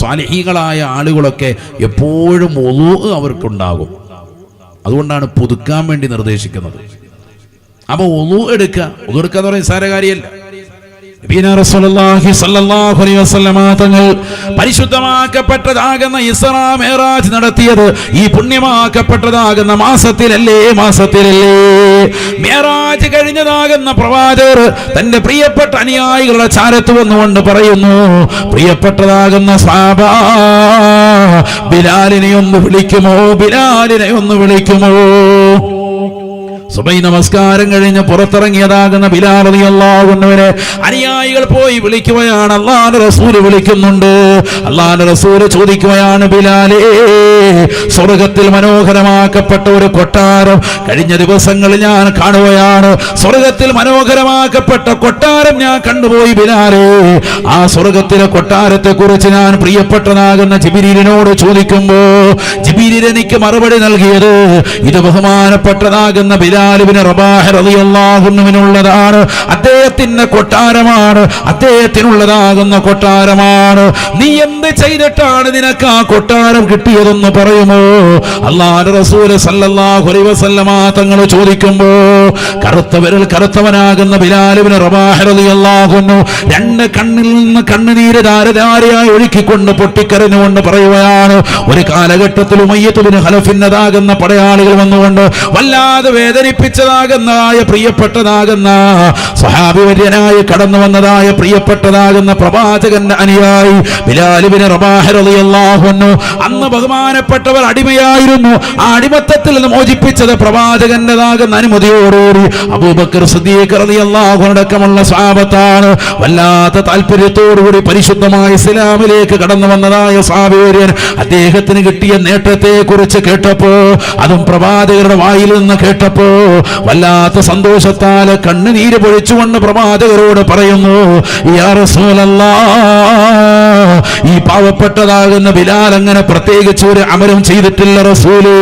സ്വാലിഹീങ്ങളായ ആളുകളൊക്കെ എപ്പോഴും വുളൂ അവർക്കുണ്ടാകും. അതുകൊണ്ടാണ് പുതുക്കാൻ വേണ്ടി നിർദ്ദേശിക്കുന്നത്. അപ്പൊ വുളൂ എടുക്കുക എന്ന് പറയുന്ന നിസ്സാര കാര്യമല്ല. തങ്ങൾ പരിശുദ്ധമാക്കപ്പെട്ടതാകുന്ന ഇസ്രാ മിഅ്റാജ് നടത്തിയത് ഈ പുണ്യമാക്കപ്പെട്ടതാകുന്ന മാസത്തിലല്ലേ. മിഅ്റാജ് കഴിഞ്ഞതാകുന്ന പ്രവാചകർ തന്റെ പ്രിയപ്പെട്ട അനുയായികളുടെ ചാരത്ത് വന്നുകൊണ്ട് പറയുന്നു, പ്രിയപ്പെട്ടതാകുന്ന സ്വഹാബാ, ബിലാലിനെ ഒന്ന് വിളിക്കുമോ? സുബൈ നമസ്കാരം കഴിഞ്ഞ് പുറത്തിറങ്ങിയതാകുന്ന ബിലാൽ റളിയല്ലാഹു അൻഹുവിനെ അനുയായികൾ പോയി വിളിക്കുകയാണ്. അല്ലാഹുവിന്റെ റസൂൽ വിളിക്കുന്നുണ്ട്. അല്ലാഹുവിന്റെ റസൂൽ ചോദിക്കുകയാണ്, ബിലാലേ, സ്വർഗ്ഗത്തിൽ മനോഹരമാക്കപ്പെട്ട ഒരു കൊട്ടാരം കഴിഞ്ഞ ദിവസങ്ങളിൽ ഞാൻ കാണുകയാണ്. സ്വർഗ്ഗത്തിൽ മനോഹരമാക്കപ്പെട്ട കൊട്ടാരം ഞാൻ കണ്ടുപോയി ബിലാലേ. ആ സ്വർഗ്ഗത്തിലെ കൊട്ടാരത്തെ കുറിച്ച് ഞാൻ പ്രിയപ്പെട്ടതാകുന്ന ജിബ്രീലിനോട് ചോദിക്കുമ്പോ ജിബ്രീൽ എനിക്ക് മറുപടി നൽകിയത്, ഇത് ബഹുമാനപ്പെട്ടതാകുന്ന ബിലാൽ ഇബ്നു റബാഹ് റളിയല്ലാഹു അൻഹുവിനുള്ളതാണ്, അദ്ദേഹത്തിന്റെ കൊട്ടാരമാണ്, അദ്ദേഹത്തിനുള്ളതാകുന്ന കൊട്ടാരമാണ്. നീ എന്ത് ചെയ്തിട്ടാണ് നിനക്ക് ആ കൊട്ടാരം കിട്ടിയതെന്ന് പറയുമോ? അല്ലാഹുവിന്റെ റസൂൽ സല്ലല്ലാഹു അലൈഹി വസല്ലമ തങ്ങൾ ചോദിക്കുമ്പോ കറുത്തവനാകുന്ന ബിലാൽ ഇബ്നു റബാഹ് റളിയല്ലാഹു അൻഹു രണ്ട് കണ്ണിൽ നിന്ന് കണ്ണുനീര് ധാരധാരയായി ഒഴുക്കിക്കൊണ്ട് പൊട്ടിക്കരഞ്ഞുകൊണ്ട് പറയുകയാണ്, ഒരു കാലഘട്ടത്തിൽ ഉമയ്യത്ത് ഇബ്നു ഖലഫിന്നതാകുന്ന പടയാളികൾ വന്നുകൊണ്ട് വല്ലാതെ വേദനിപ്പിച്ചതാകുന്നതായ പ്രിയപ്പെട്ടതാകുന്ന സ്വഹാബി വര്യനായി കടന്നു വന്നതായ പ്രിയപ്പെട്ടതാകുന്ന പ്രവാചകന്റെ അനുയായി ബിലാൽ ഇബ്നു റബാഹ് റളിയല്ലാഹു അൻഹു അന്ന് ബഹുമാനപ്പെട്ടവർ അടിമയായിരുന്നു. ആ അടിമത്തത്തിൽ നിന്ന് മോചിപ്പിച്ചത് പ്രവാചകന്റേതാകുന്ന അനുമതിയോടുകൂടി അബൂബക്കർ സിദ്ദീഖ് റളിയല്ലാഹു അൻഹു അടക്കമുള്ള സ്വഹാബത്താണ്. വല്ലാത്ത താല്പര്യത്തോടുകൂടി പരിശുദ്ധമായ ഇസ്ലാമിലേക്ക് കടന്നു വന്നതായ സ്വഹാബി വര്യൻ അദ്ദേഹത്തിന് കിട്ടിയ നേട്ടത്തെ കുറിച്ച് കേട്ടപ്പോ, അതും പ്രവാചകരുടെ വായിൽ നിന്ന് കേട്ടപ്പോ വല്ലാത്ത സന്തോഷത്താൽ കണ്ണുനീര് പൊഴിച്ചുകൊണ്ട് പ്രവാചകരോട് പറയുന്നു, യാ റസൂലല്ലാഹ്, ഈ പാവപ്പെട്ടതാകുന്ന ബിലാൽ അങ്ങനെ പ്രത്യേകിച്ച് ഒരു അമലും ചെയ്തിട്ടില്ല റസൂലേ,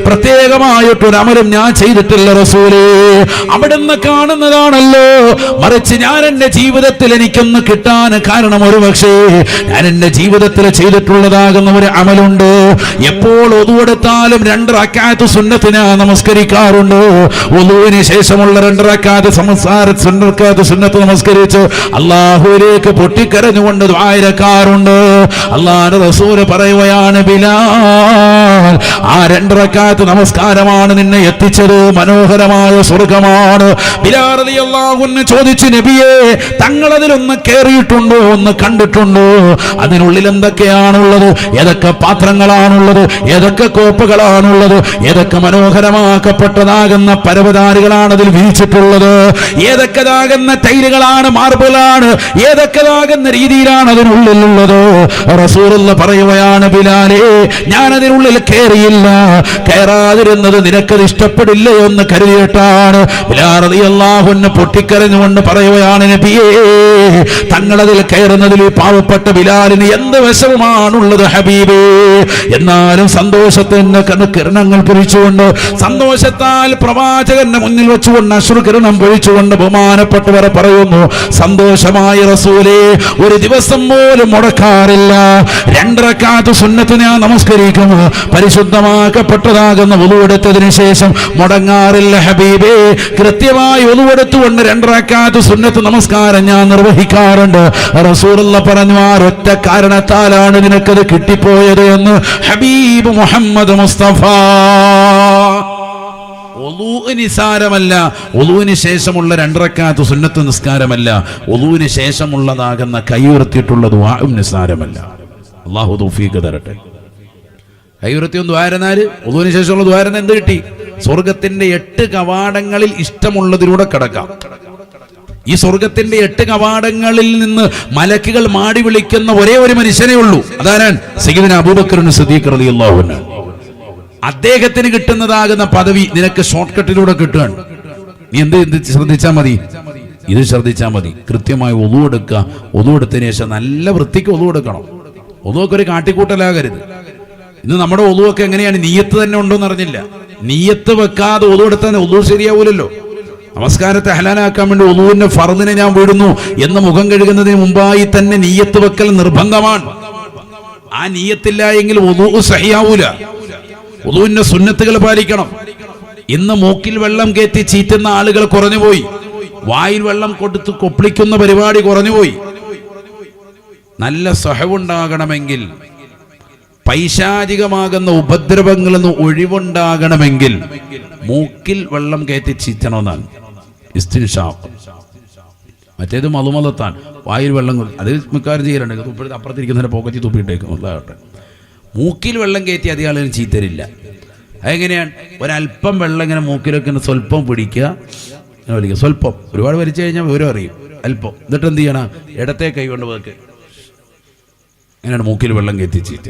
പ്രത്യേകമായിട്ടൊരു അമലും ഞാൻ ചെയ്തിട്ടില്ല റസൂലേ, അവിടുന്ന് കാണുന്നതാണല്ലോ. മറിച്ച് ഞാൻ എന്റെ ജീവിതത്തിൽ എനിക്കൊന്ന് കിട്ടാൻ കാരണം ഒരു പക്ഷേ ഞാൻ എന്റെ ജീവിതത്തിൽ ചെയ്തിട്ടുള്ളതാകുന്ന ഒരു അമലുണ്ട്. എപ്പോൾ ഒതുവെടുത്താലും 2 റക്അത്ത് സുന്നത്ത് ഞാൻ നമസ്കരിക്കാറുണ്ട്. വുളൂവിന് ശേഷമുള്ള 2 റക്അത്ത് സുന്നത്ത് നമസ്കരിച്ച് അല്ലാഹുവിലേക്ക് പൊട്ടിക്കരഞ്ഞുകൊണ്ട് ദുആ ഇറക്കാറുണ്ട്. അല്ലാഹുവിന്റെ റസൂൽ പറയുകയാണ്, ബിലാൽ, ആ 2 റക്അത്ത് നമസ്കാരമാണ് നിന്നെ എത്തിച്ചത് മനോഹരമായ സ്വർഗ്ഗമാണ്. ബിലാൽ റളിയല്ലാഹു അൻഹു ചോദിച്ചു, നബിയേ, തങ്ങൾ അതിലൊന്ന് കേറിയിട്ടുണ്ടോ, ഒന്ന് കണ്ടിട്ടുണ്ടോ? അതിനുള്ളിൽ എന്തൊക്കെയാണുള്ളത്? ഏതൊക്കെ പാത്രങ്ങളാണുള്ളത്? ഏതൊക്കെ കോപ്പുകളാണുള്ളത്? ഏതൊക്കെ മനോഹരമാക്കപ്പെട്ടതാകുന്ന പരവതാനികളാണ് അതിൽ വിരിച്ചിട്ടുള്ളത്? ഏതൊക്കെതാകുന്ന ടൈലുകളാണ്, മാർബിളാണ്, ഏതൊക്കെതാകുന്ന രീതിയിലാണ് അതിനുള്ളിലുള്ളത്? റസൂലുള്ള പറയുകയാണ്, ബിലാലേ, ഞാൻ അതിനുള്ളിൽ കയറിയില്ല. കയറാതിരുന്നത് നിനക്കത് ഇഷ്ടപ്പെടില്ലയോ എന്ന് കരുതിയിട്ടാണ്. ബിലാൽ റളിയല്ലാഹു അൻഹു പൊട്ടിക്കരഞ്ഞുകൊണ്ട് പറയുകയാണ്, നബിയേ, തങ്ങളതിൽ കയറുന്നതിൽ പാവപ്പെട്ട ബിലാലിന് എന്ത് വശവുമാണുള്ളത് ഹബീബേ? എന്നാലും സന്തോഷത്തിന്റെ കിരണങ്ങൾ പൊഴിച്ചുകൊണ്ട്, സന്തോഷത്താൽ പ്രവാചകന്റെ മുന്നിൽ വെച്ചുകൊണ്ട് അശ്രുകിരണം പൊഴിച്ചുകൊണ്ട് ബഹുമാനപ്പെട്ടവർ പറയുന്നു, സന്തോഷമായ റസൂലേ, ഒരു ദിവസം പോലും മുടക്കാറില്ല. 2 റക്അത്ത് സുന്നത്ത് ഞാൻ നമസ്കരിക്കും. പരിശുദ്ധമാക്കപ്പെട്ടതാകുന്ന വുളു എടുത്തതിന് ശേഷം മുടങ്ങാറില്ല ഹബീബേ. കൃത്യമായി വുളു എടുത്തുകൊണ്ട് 2 റക്അത്ത് സുന്നത്ത് നമസ്കാരം ഞാൻ നിർവഹിക്കാറുണ്ട്. റസൂലുള്ള പറഞ്ഞു, ആ ഒറ്റ കാരണത്താലാണ് നിനക്കത് കിട്ടിപ്പോയത് എന്ന് ഹബീബ് മുഹമ്മദ് മുസ്തഫ. വുളൂഇ നിസാരമല്ല, വുളൂഇന് ശേഷമുള്ള 2 റക്അത്ത് സുന്നത്ത് നിസ്കാരമല്ല, വുളൂഇന് ശേഷമുള്ളതാകുന്ന കൈയുയർത്തിയിട്ടുള്ള ദുആഉം നിസാരമല്ല. അല്ലാഹു തൗഫീഖ് തരട്ടെ. കൈയുയർത്തിയൊന്ന് ദുആയിരുന്നാല് വുളൂഇന് ശേഷമുള്ള ദുആയിരുന്ന എന്ത് കിട്ടി? സ്വർഗത്തിന്റെ 8 കവാടങ്ങളിൽ ഇഷ്ടമുള്ളതിലൂടെ കടക്കാം. ഈ സ്വർഗത്തിന്റെ 8 കവാടങ്ങളിൽ നിന്ന് മലക്കുകൾ മാടി വിളിക്കുന്ന ഒരേ ഒരു മനുഷ്യനേ ഉള്ളൂ. അതാരാണ്? സയ്യിദുനാ അബൂബക്കർ സിദ്ദീഖ് റളിയല്ലാഹു അൻഹു. അദ്ദേഹത്തിന് കിട്ടുന്നതാകുന്ന പദവി നിനക്ക് ഷോർട്ട് കട്ടിലൂടെ കിട്ടുകയാണ്. നീ എന്ത് ശ്രദ്ധിച്ചാൽ മതി? ഇത് ശ്രദ്ധിച്ചാൽ മതി. കൃത്യമായി ഒതു എടുക്കുക. ഒതു എടുത്തതിന് ശേഷം നല്ല വൃത്തിക്ക് ഒതു എടുക്കണം. ഒതുവൊക്കെ ഒരു കാട്ടിക്കൂട്ടലാകരുത്. ഇന്ന് നമ്മുടെ ഒതുവൊക്കെ എങ്ങനെയാണ്? നീയത്ത് തന്നെ ഉണ്ടോന്ന് അറിഞ്ഞില്ല. നീയത്ത് വെക്കാതെ ഒതു എടുത്താൽ ഒതു ശരിയാവൂലല്ലോ. നമസ്കാരത്തെ ഹലാലാക്കാൻ വേണ്ടി ഒതുവിന്റെ ഫർദിനെ ഞാൻ വിടുന്നു എന്ന് മുഖം കഴുകുന്നതിന് മുമ്പായി തന്നെ നീയത്ത് വെക്കൽ നിർബന്ധമാണ്. ആ നിയ്യത്തില്ല എങ്കിൽ വുളൂ സഹിയാവൂല. വുളൂവിന്റെ സുന്നത്തുകൾ പാലിക്കണം. ഇന്ന് മൂക്കിൽ വെള്ളം കയറ്റി ചീറ്റുന്ന ആളുകൾ കുറഞ്ഞുപോയി. വായിൽ വെള്ളം കൊടുത്ത് കൊപ്പിളിക്കുന്ന പരിപാടി കുറഞ്ഞുപോയി. നല്ല സഹവുണ്ടാകണമെങ്കിൽ, പൈശാചികമാകുന്ന ഉപദ്രവങ്ങളിൽ നിന്ന് ഒഴിവുണ്ടാകണമെങ്കിൽ മൂക്കിൽ വെള്ളം കയറ്റി ചീറ്റണമെന്നാണ് ഇസ്തിൻഷാഖ്. മറ്റേത് മധുമതത്താൻ വായിൽ വെള്ളം അത് മിക്കവാറും ചെയ്യലുണ്ട്. തുപ്പിട്ട് അപ്പുറത്തിരിക്കുന്നതിന്റെ പോക്കറ്റിൽ തുപ്പിയിട്ടേക്കും. അതാകട്ടെ, മൂക്കിൽ വെള്ളം കയറ്റി അധികം ആളുകൾ ചീത്തരില്ല. അതെങ്ങനെയാണ്? ഒരല്പം വെള്ളം ഇങ്ങനെ മൂക്കിലൊക്കെ സ്വല്പം പിടിക്കുക, വലിക്കുക. സ്വല്പം, ഒരുപാട് വലിച്ചു കഴിഞ്ഞാൽ വിവരം അറിയും. അല്പം. എന്നിട്ട് എന്ത് ചെയ്യണം? ഇടത്തെ കൈ കൊണ്ട് വെക്ക്, അങ്ങനെയാണ് മൂക്കിൽ വെള്ളം കയറ്റി ചീറ്റ.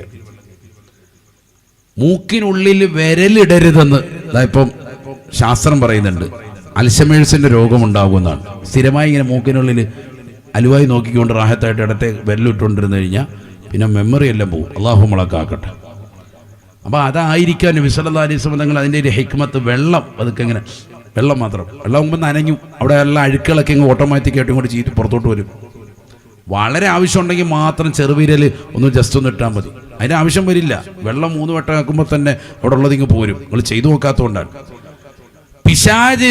മൂക്കിനുള്ളിൽ വിരലിടരുതെന്ന് ഇപ്പം ശാസ്ത്രം പറയുന്നുണ്ട്. അൽഷമേഴ്സിന്റെ രോഗമുണ്ടാകുന്നതാണ്. സ്ഥിരമായി ഇങ്ങനെ മൂക്കിനുള്ളിൽ അലുവായി നോക്കിക്കൊണ്ട് റാഹത്തായിട്ട് ഇടത്തെ വിരലിട്ടുകൊണ്ടിരുന്നു കഴിഞ്ഞാൽ പിന്നെ മെമ്മറി എല്ലാം പോകും. അള്ളാഹു മുളക്കാക്കട്ടെ. അപ്പോൾ അതായിരിക്കാൻ നബി സല്ലല്ലാഹു അലൈഹി വസല്ലം തങ്ങൾ അതിൻ്റെ ഒരു ഹിക്മത്ത്, വെള്ളം അതൊക്കെ ഇങ്ങനെ വെള്ളം മാത്രം, വെള്ളം മുമ്പ് നനഞ്ഞു, അവിടെ എല്ലാ അഴുക്കളൊക്കെ ഇങ്ങ് ഓട്ടോമാറ്റിക്കായിട്ട് ഇങ്ങോട്ട് ചീറ്റ് പുറത്തോട്ട് വരും. വളരെ ആവശ്യമുണ്ടെങ്കിൽ മാത്രം ചെറുവിരൽ ഒന്ന് ജസ്റ്റ് ഒന്ന് ഇട്ടാൽ മതി. അതിന് ആവശ്യം വരില്ല. വെള്ളം 3 വട്ടം ആക്കുമ്പോൾ തന്നെ അവിടെ ഉള്ളത് ഇങ്ങ് പോരും. നിങ്ങൾ ചെയ്തു നോക്കാത്തതുകൊണ്ടാണ്. പിശാച്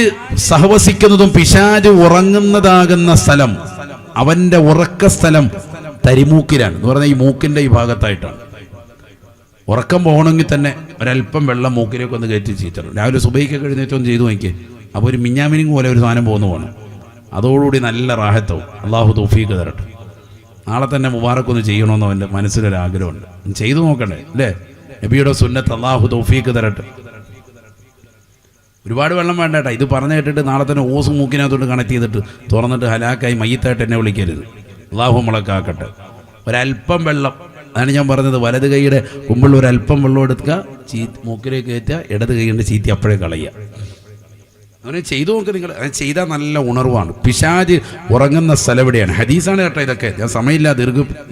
സഹവസിക്കുന്നതും പിശാച് ഉറങ്ങുന്നതാകുന്ന സ്ഥലം, അവന്റെ ഉറക്ക സ്ഥലം തരിമൂക്കിലാണ് എന്ന് പറഞ്ഞാൽ ഈ മൂക്കിന്റെ ഈ ഭാഗത്തായിട്ടാണ്. ഉറക്കം പോകണമെങ്കിൽ തന്നെ ഒരല്പം വെള്ളം മൂക്കിലേക്ക് ഒന്ന് കയറ്റി ചീറ്റണം. രാവിലെ സുബഹിക്കൊക്കെ എഴുന്നേറ്റൊന്ന് ചെയ്തു നോക്കിയേ. അപ്പോൾ ഒരു മിഞ്ഞാമിനിങ് പോലെ ഒരു സാധനം പോകുന്നു പോകണം. അതോടുകൂടി നല്ല റാഹത്താവും. അള്ളാഹു തൗഫീഖ് തരട്ടെ. നാളെ തന്നെ മുബാറക്കൊന്ന് ചെയ്യണമെന്ന് അവൻ്റെ മനസ്സിലൊരാഗ്രഹമുണ്ട്. ചെയ്തു നോക്കണ്ടേ അല്ലേ? നബിയുടെ സുന്നത്ത്. അള്ളാഹു തൗഫീഖ് തരട്ടെ. ഒരുപാട് വെള്ളം വേണ്ട കേട്ടോ. ഇത് പറഞ്ഞു കേട്ടിട്ട് നാളെ തന്നെ ഓസ് മൂക്കിനകത്തോട്ട് കണക്ട് ചെയ്തിട്ട് തുറന്നിട്ട് ഹലാക്കായി മയ്യത്തായിട്ട് എന്നെ വിളിക്കരുത്. അള്ളാഹു മുളക്കാക്കട്ടെ. ഒരല്പം വെള്ളം, അതാണ് ഞാൻ പറഞ്ഞത്. വലത് കൈയുടെ മുമ്പിൽ ഒരല്പം വെള്ളം എടുക്കുക, മൂക്കിലേക്ക് കയറ്റുക, ഇടത് കൈയുടെ ചീത്തി അപ്പോഴേ കളയുക. അങ്ങനെ ചെയ്തു നോക്കുക നിങ്ങൾ. അത് ചെയ്താൽ നല്ല ഉണർവാണ്. പിശാച് ഉറങ്ങുന്ന സ്ഥലം എവിടെയാണ്? ഹദീസാണ് കേട്ടോ ഇതൊക്കെ. ഞാൻ സമയമില്ല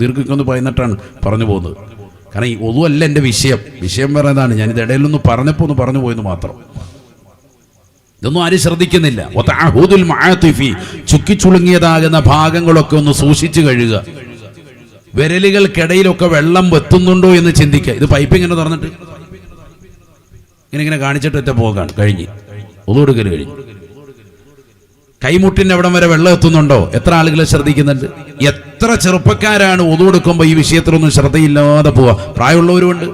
ദീർഘിക്കൊന്ന് പറയുന്നിട്ടാണ് പറഞ്ഞു പോകുന്നത്. കാരണം ഈ ഒതുവല്ല എൻ്റെ വിഷയം പറയുന്നതാണ്. ഞാനിത് ഇടയിലൊന്ന് പറഞ്ഞപ്പോൾ ഒന്ന് പറഞ്ഞു പോയെന്ന് മാത്രം. ഇതൊന്നും ആരും ശ്രദ്ധിക്കുന്നില്ല. ചുക്കിച്ചുളുങ്ങിയതാകുന്ന ഭാഗങ്ങളൊക്കെ ഒന്ന് സൂക്ഷിച്ചു കഴുകുക. വിരലുകൾക്കിടയിലൊക്കെ വെള്ളം വെത്തുന്നുണ്ടോ എന്ന് ചിന്തിക്കുക. ഇത് പൈപ്പ് ഇങ്ങനെ തുറന്നിട്ട് ഇങ്ങനെ കാണിച്ചിട്ട് ഒറ്റ പോകാൻ കഴിഞ്ഞ് ഒതുകൊടുക്കൽ കഴിഞ്ഞു. കൈമുട്ടിൻ്റെ അവിടം വരെ വെള്ളം എത്തുന്നുണ്ടോ? എത്ര ആളുകൾ ശ്രദ്ധിക്കുന്നുണ്ട്? എത്ര ചെറുപ്പക്കാരാണ് ഒതുകൊടുക്കുമ്പോൾ ഈ വിഷയത്തിലൊന്നും ശ്രദ്ധയില്ലാതെ പോവാ. പ്രായമുള്ളവരുമുണ്ട്.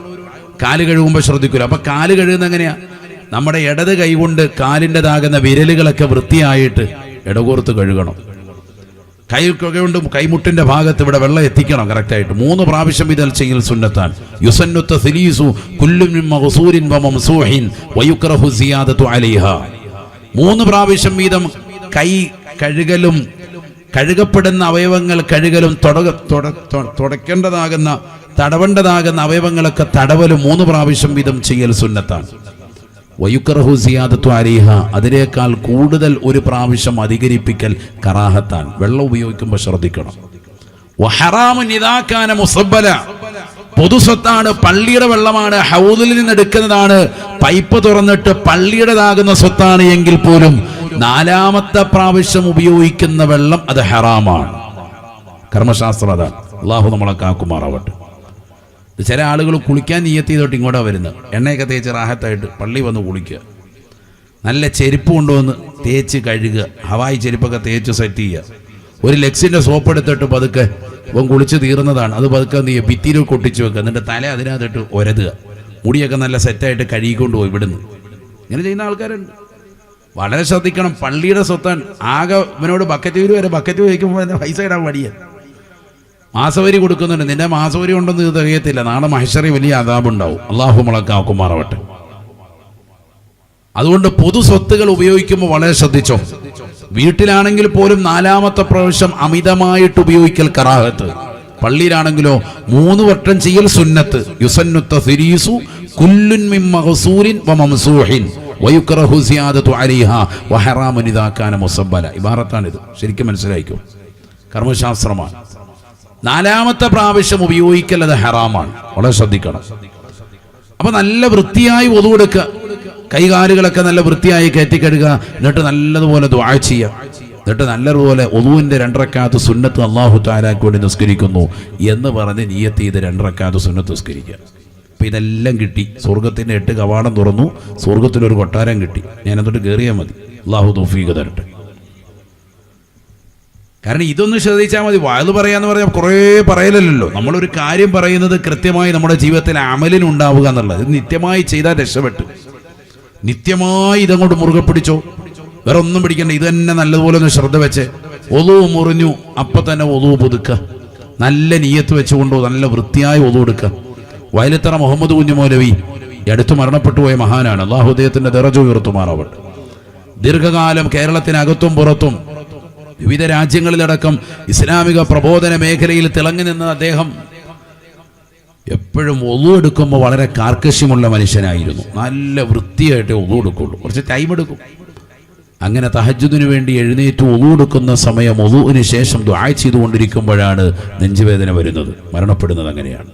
കാല് കഴുകുമ്പോൾ ശ്രദ്ധിക്കില്ല. അപ്പൊ കാല് കഴുകുന്ന എങ്ങനെയാ? നമ്മുടെ ഇടത് കൈകൊണ്ട് കാലിൻ്റെതാകുന്ന വിരലുകളൊക്കെ വൃത്തിയായിട്ട് ഇടകോർത്ത് കഴുകണം. കൊണ്ട് കൈമുട്ടിന്റെ ഭാഗത്ത് ഇവിടെ വെള്ളം എത്തിക്കണം കറക്റ്റായിട്ട്. 3 പ്രാവശ്യം ഇതിൽ ചെയ്യൽ സുന്നത്താണ്. യുസന്നുത്ത സിലീസു കുല്ലും മിൻ മഗ്സൂരിൻ വ മംസൂഹിൻ വയുക്റഹു സിയാദതു അലൈഹാ. 3 പ്രാവശ്യം വീതം കൈ കഴുകലും കഴുകപ്പെടുന്ന അവയവങ്ങൾ കഴുകലും തുടക്കേണ്ടതാകുന്ന തടവേണ്ടതാകുന്ന അവയവങ്ങളൊക്കെ തടവലും 3 പ്രാവശ്യം വീതം ചെയ്യൽ സുന്നത്താണ്. വയുക്റഹു സിയാദതു അലൈഹ, അതിനേക്കാൾ കൂടുതൽ 1 പ്രാവശ്യം അധികരിപ്പിക്കൽ കറാഹത്താണ്. വെള്ളം ഉപയോഗിക്കുമ്പോൾ ശ്രദ്ധിക്കണം. വഹറാമു ഇദാ കാന മുസബ്ബല, പൊതുസ്വത്താണ്, പള്ളിയുടെ വെള്ളമാണ്, ഹൗദിൽ നിന്ന് എടുക്കുന്നതാണ്, പൈപ്പ് തുറന്നിട്ട് പള്ളിയുടേതാകുന്ന സ്വത്താണ് എങ്കിൽ പോലും 4ാമത്തെ പ്രാവശ്യം ഉപയോഗിക്കുന്ന വെള്ളം അത് ഹറാമാണ്. കർമ്മശാസ്ത്രം അതാണ്. അള്ളാഹു നമ്മളെ കാക്കുമാറാവട്ടെ. ചില ആളുകൾ കുളിക്കാൻ നിയ്യത്ത് ചെയ്തോട്ട് ഇങ്ങോട്ടാണ് വരുന്നത്. എണ്ണയൊക്കെ തേച്ച് റാഹത്തായിട്ട് പള്ളി വന്ന് കുളിക്കുക. നല്ല ചെരുപ്പ് കൊണ്ടുവന്ന് തേച്ച് കഴുകുക. ഹവായി ചെരുപ്പൊക്കെ തേച്ച് സെറ്റ് ചെയ്യുക. ഒരു ലെക്സിൻ്റെ സോപ്പ് എടുത്തിട്ട് പതുക്കെ ഇപ്പം കുളിച്ച് തീർന്നതാണ്, അത് പതുക്കെ എന്ത് ചെയ്യുക? ഭിത്തിയിൽ കൊട്ടിച്ച് വെക്കുക. എന്നിട്ട് തല അതിനകത്തിട്ട് ഒരതുക. മുടിയൊക്കെ നല്ല സെറ്റായിട്ട് കഴുകിക്കൊണ്ട് പോയി വിടുന്നു. ഇങ്ങനെ ചെയ്യുന്ന ആൾക്കാരുണ്ട്. വളരെ ശ്രദ്ധിക്കണം. പള്ളിയുടെ സ്വത്താൻ. ആകെ ഇവനോട് ബക്കറ്റ് വരെ ബക്കറ്റ് വയ്ക്കുമ്പോൾ പൈസ ഇടാൻ മടിയാണ്. മാസവരി കൊടുക്കുന്നുണ്ട്. നിന്റെ മാസവരി ഉണ്ടെന്ന് ഇത് അറിയത്തില്ല. നാളെ മഹ്ശറി വലിയ അദാബുണ്ടാവും. അള്ളാഹു മുളക്കാക്കുമാറാവട്ടെ. അതുകൊണ്ട് പൊതു സ്വത്തുകൾ ഉപയോഗിക്കുമ്പോൾ വളരെ ശ്രദ്ധിച്ചോ. വീട്ടിലാണെങ്കിൽ പോലും 4ാമത്തെ പ്രാവശ്യം അമിതമായിട്ട് ഉപയോഗിക്കൽ കറാഹത്ത്. പള്ളിയിലാണെങ്കിലോ 3 വട്ടം ചെയ്യൽ സുന്നത്ത്. യുസന്നുത്ത സിരീസു കുല്ലുൻ മിൻ മഗ്സൂരിൻ വ മംസൂഹിൻ വയുക്റഹു സിയാദതു അലൈഹാ വഹറാമുൻ ഇദാ കാന മുസബ്ബല. ഇബാറത്താണിത്. ശരിക്കും മനസ്സിലായിക്കോ. കർമ്മശാസ്ത്രമാണ്. 4ാമത്തെ പ്രാവശ്യം ഉപയോഗിക്കൽ അത് ഹറാമാണ്. വളരെ ശ്രദ്ധിക്കണം. അപ്പൊ നല്ല വൃത്തിയായി ഒതുവെടുക്കുക. കൈകാലുകളൊക്കെ നല്ല വൃത്തിയായി കയറ്റിക്കഴുകുക. എന്നിട്ട് നല്ലതുപോലെ ദുആ ചെയ്യുക. എന്നിട്ട് നല്ലതുപോലെ ഒളുവിൻ്റെ 2 റക്അത്ത് സുന്നത്ത് അല്ലാഹു തആലയ്ക്ക് വേണ്ടി നിസ്കരിക്കുന്നു എന്ന് പറഞ്ഞ് നിയ്യത്ത് ചെയ്ത് 2 റക്അത്ത് സുന്നത്ത് നിസ്കരിക്കുക. അപ്പം ഇതെല്ലാം കിട്ടി. സ്വർഗത്തിൻ്റെ 8 കവാടം തുറന്നു, സ്വർഗത്തിലൊരു കൊട്ടാരം കിട്ടി. ഞാൻ എന്നിട്ട് കയറിയാൽ മതി. അല്ലാഹു തൗഫീഖ് തരട്ടെ. കാരണം ഇതൊന്നും ശ്രദ്ധിച്ചാൽ മതി. വഅദ് പറയാന്ന് പറഞ്ഞാൽ കുറേ പറയലല്ലോ. നമ്മളൊരു കാര്യം പറയുന്നത് കൃത്യമായി നമ്മുടെ ജീവിതത്തിൽ അമലിനുണ്ടാവുക എന്നുള്ളത്. ഇത് നിത്യമായി ചെയ്താൽ രക്ഷപ്പെട്ടു. നിത്യമായി ഇതങ്ങോട്ട് മുറുകെ പിടിച്ചോ, വേറെ ഒന്നും പിടിക്കണ്ട. ഇത് തന്നെ നല്ലതുപോലെ ഒന്ന് ശ്രദ്ധ വെച്ച് ഒളു മുറിഞ്ഞു, അപ്പം തന്നെ ഒളു പുതുക്കുക. നല്ല നിയ്യത്ത് വെച്ചുകൊണ്ടോ നല്ല വൃത്തിയായി ഒളു എടുക്കുക. വയലത്തറ മുഹമ്മദ് കുഞ്ഞു മൗലവി അടുത്ത് മരണപ്പെട്ടു പോയ മഹാനാണ്. അല്ലാഹു അദ്ദേഹത്തിന്റെ ദറജ ഉയർത്തുമാറാവട്ടെ. ദീർഘകാലം കേരളത്തിനകത്തും പുറത്തും വിവിധ രാജ്യങ്ങളിലടക്കം ഇസ്ലാമിക പ്രബോധന മേഖലയിൽ തിളങ്ങി നിന്ന അദ്ദേഹം എപ്പോഴും ഒളു എടുക്കുമ്പോൾ വളരെ കാർക്കശ്യമുള്ള മനുഷ്യനായിരുന്നു. നല്ല വൃത്തിയായിട്ട് ഒളു എടുക്കുള്ളൂ, കുറച്ച് ടൈം എടുക്കും. അങ്ങനെ തഹജ്ജുദിനു വേണ്ടി എഴുന്നേറ്റ് ഒളു എടുക്കുന്ന സമയം ഒളുവിന് ശേഷം ദുആ ചെയ്തുകൊണ്ടിരിക്കുമ്പോഴാണ് നെഞ്ചുവേദന വരുന്നത്, മരണപ്പെടുന്നത്. അങ്ങനെയാണ്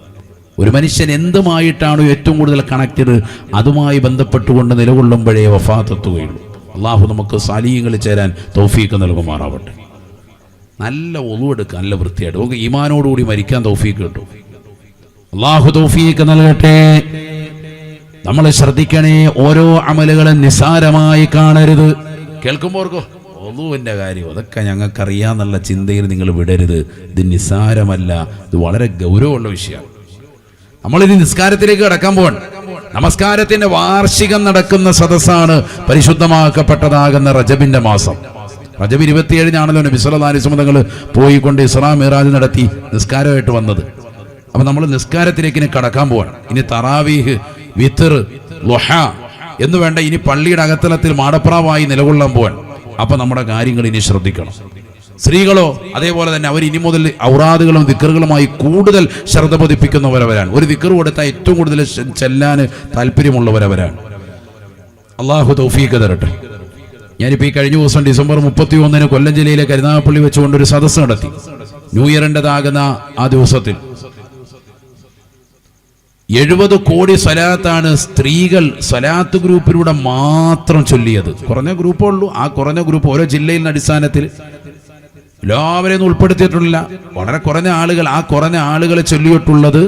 ഒരു മനുഷ്യൻ എന്തുമായിട്ടാണോ ഏറ്റവും കൂടുതൽ കണക്റ്റഡ് അതുമായി ബന്ധപ്പെട്ടുകൊണ്ട് നിലകൊള്ളുമ്പോഴേ വഫാത്തെത്തുകയുള്ളൂ. അള്ളാഹു നമുക്ക് സാലിഹ്യങ്ങളിൽ ചേരാൻ തൗഫീഖ് നൽകുമാറാവട്ടെ. നല്ല ഒളു എടുക്കുക, നല്ല വൃത്തിയായിട്ട് നമുക്ക് ഈമാനോടുകൂടി മരിക്കാൻ തൗഫീഖ് കിട്ടും. അള്ളാഹു തൗഫീഖ് നൽകട്ടെ. നമ്മൾ ശ്രദ്ധിക്കണേ, ഓരോ അമലുകളും നിസ്സാരമായി കാണരുത്. കേൾക്കുമ്പോർക്കോ ഒളുവിൻ്റെ കാര്യം അതൊക്കെ ഞങ്ങൾക്കറിയാന്നുള്ള ചിന്തയിൽ നിങ്ങൾ വിടരുത്. ഇത് നിസ്സാരമല്ല, ഇത് വളരെ ഗൗരവമുള്ള വിഷയമാണ്. നമ്മളിനി നിസ്കാരത്തിലേക്ക് കടക്കാൻ പോകണം. നമസ്കാരത്തിന്റെ വാർഷികം നടക്കുന്ന സദസ്സാണ് പരിശുദ്ധമാക്കപ്പെട്ടതാകുന്ന റജബിന്റെ മാസം. റജബ് 27-നാണല്ലോ നബി സല്ലല്ലാഹു അലൈഹി വസല്ലം തങ്ങൾ പോയിക്കൊണ്ട് ഇസ്രാ മിറാജ് നടത്തി നിസ്കാരമായിട്ട് വന്നത്. അപ്പൊ നമ്മൾ നിസ്കാരത്തിലേക്ക് ഇനി കടക്കാൻ പോവാണ്. ഇനി തറാവീഹ്, വിത്ർ, ളുഹ എന്ന് വേണ്ട, ഇനി പള്ളിയുടെ അകത്തളത്തിൽ മാടപ്രാവായി നിലകൊള്ളാൻ പോവാൻ. അപ്പൊ നമ്മുടെ കാര്യങ്ങൾ ഇനി ശ്രദ്ധിക്കണം. സ്ത്രീകളോ അതേപോലെ തന്നെ അവർ ഇനി മുതൽ ഔറാദുകളും ദിക്റുകളുമായി കൂടുതൽ ശ്രദ്ധ പതിപ്പിക്കുന്നവരവരാണ്. ഒരു ദിക്ർ കൊടുത്താൽ ഏറ്റവും കൂടുതൽ ചെല്ലാൻ താല്പര്യമുള്ളവരവരാണ്. അള്ളാഹു തൗഫീഖ് തരട്ടെ. ഞാനിപ്പോൾ ഈ കഴിഞ്ഞ ദിവസം ഡിസംബർ 31-ന് കൊല്ലം ജില്ലയിലെ കരുനാഗപ്പള്ളി വെച്ചുകൊണ്ടൊരു സദസ്സ് നടത്തി. ന്യൂ ഇയറിൻ്റെതാകുന്ന ആ ദിവസത്തിൽ 70 കോടി സ്വലാത്താണ് സ്ത്രീകൾ സ്വലാത്ത് ഗ്രൂപ്പിലൂടെ മാത്രം ചൊല്ലിയത്. കുറഞ്ഞ ഗ്രൂപ്പേ ഉള്ളൂ. ആ കുറഞ്ഞ ഗ്രൂപ്പ് ഓരോ ജില്ലയിലെ അടിസ്ഥാനത്തിൽ എല്ലാവരെയും ഉൾപ്പെടുത്തിയിട്ടില്ല. വളരെ കുറഞ്ഞ ആളുകൾ, ആ കുറഞ്ഞ ആളുകളെ ചൊല്ലിയിട്ടുള്ളത്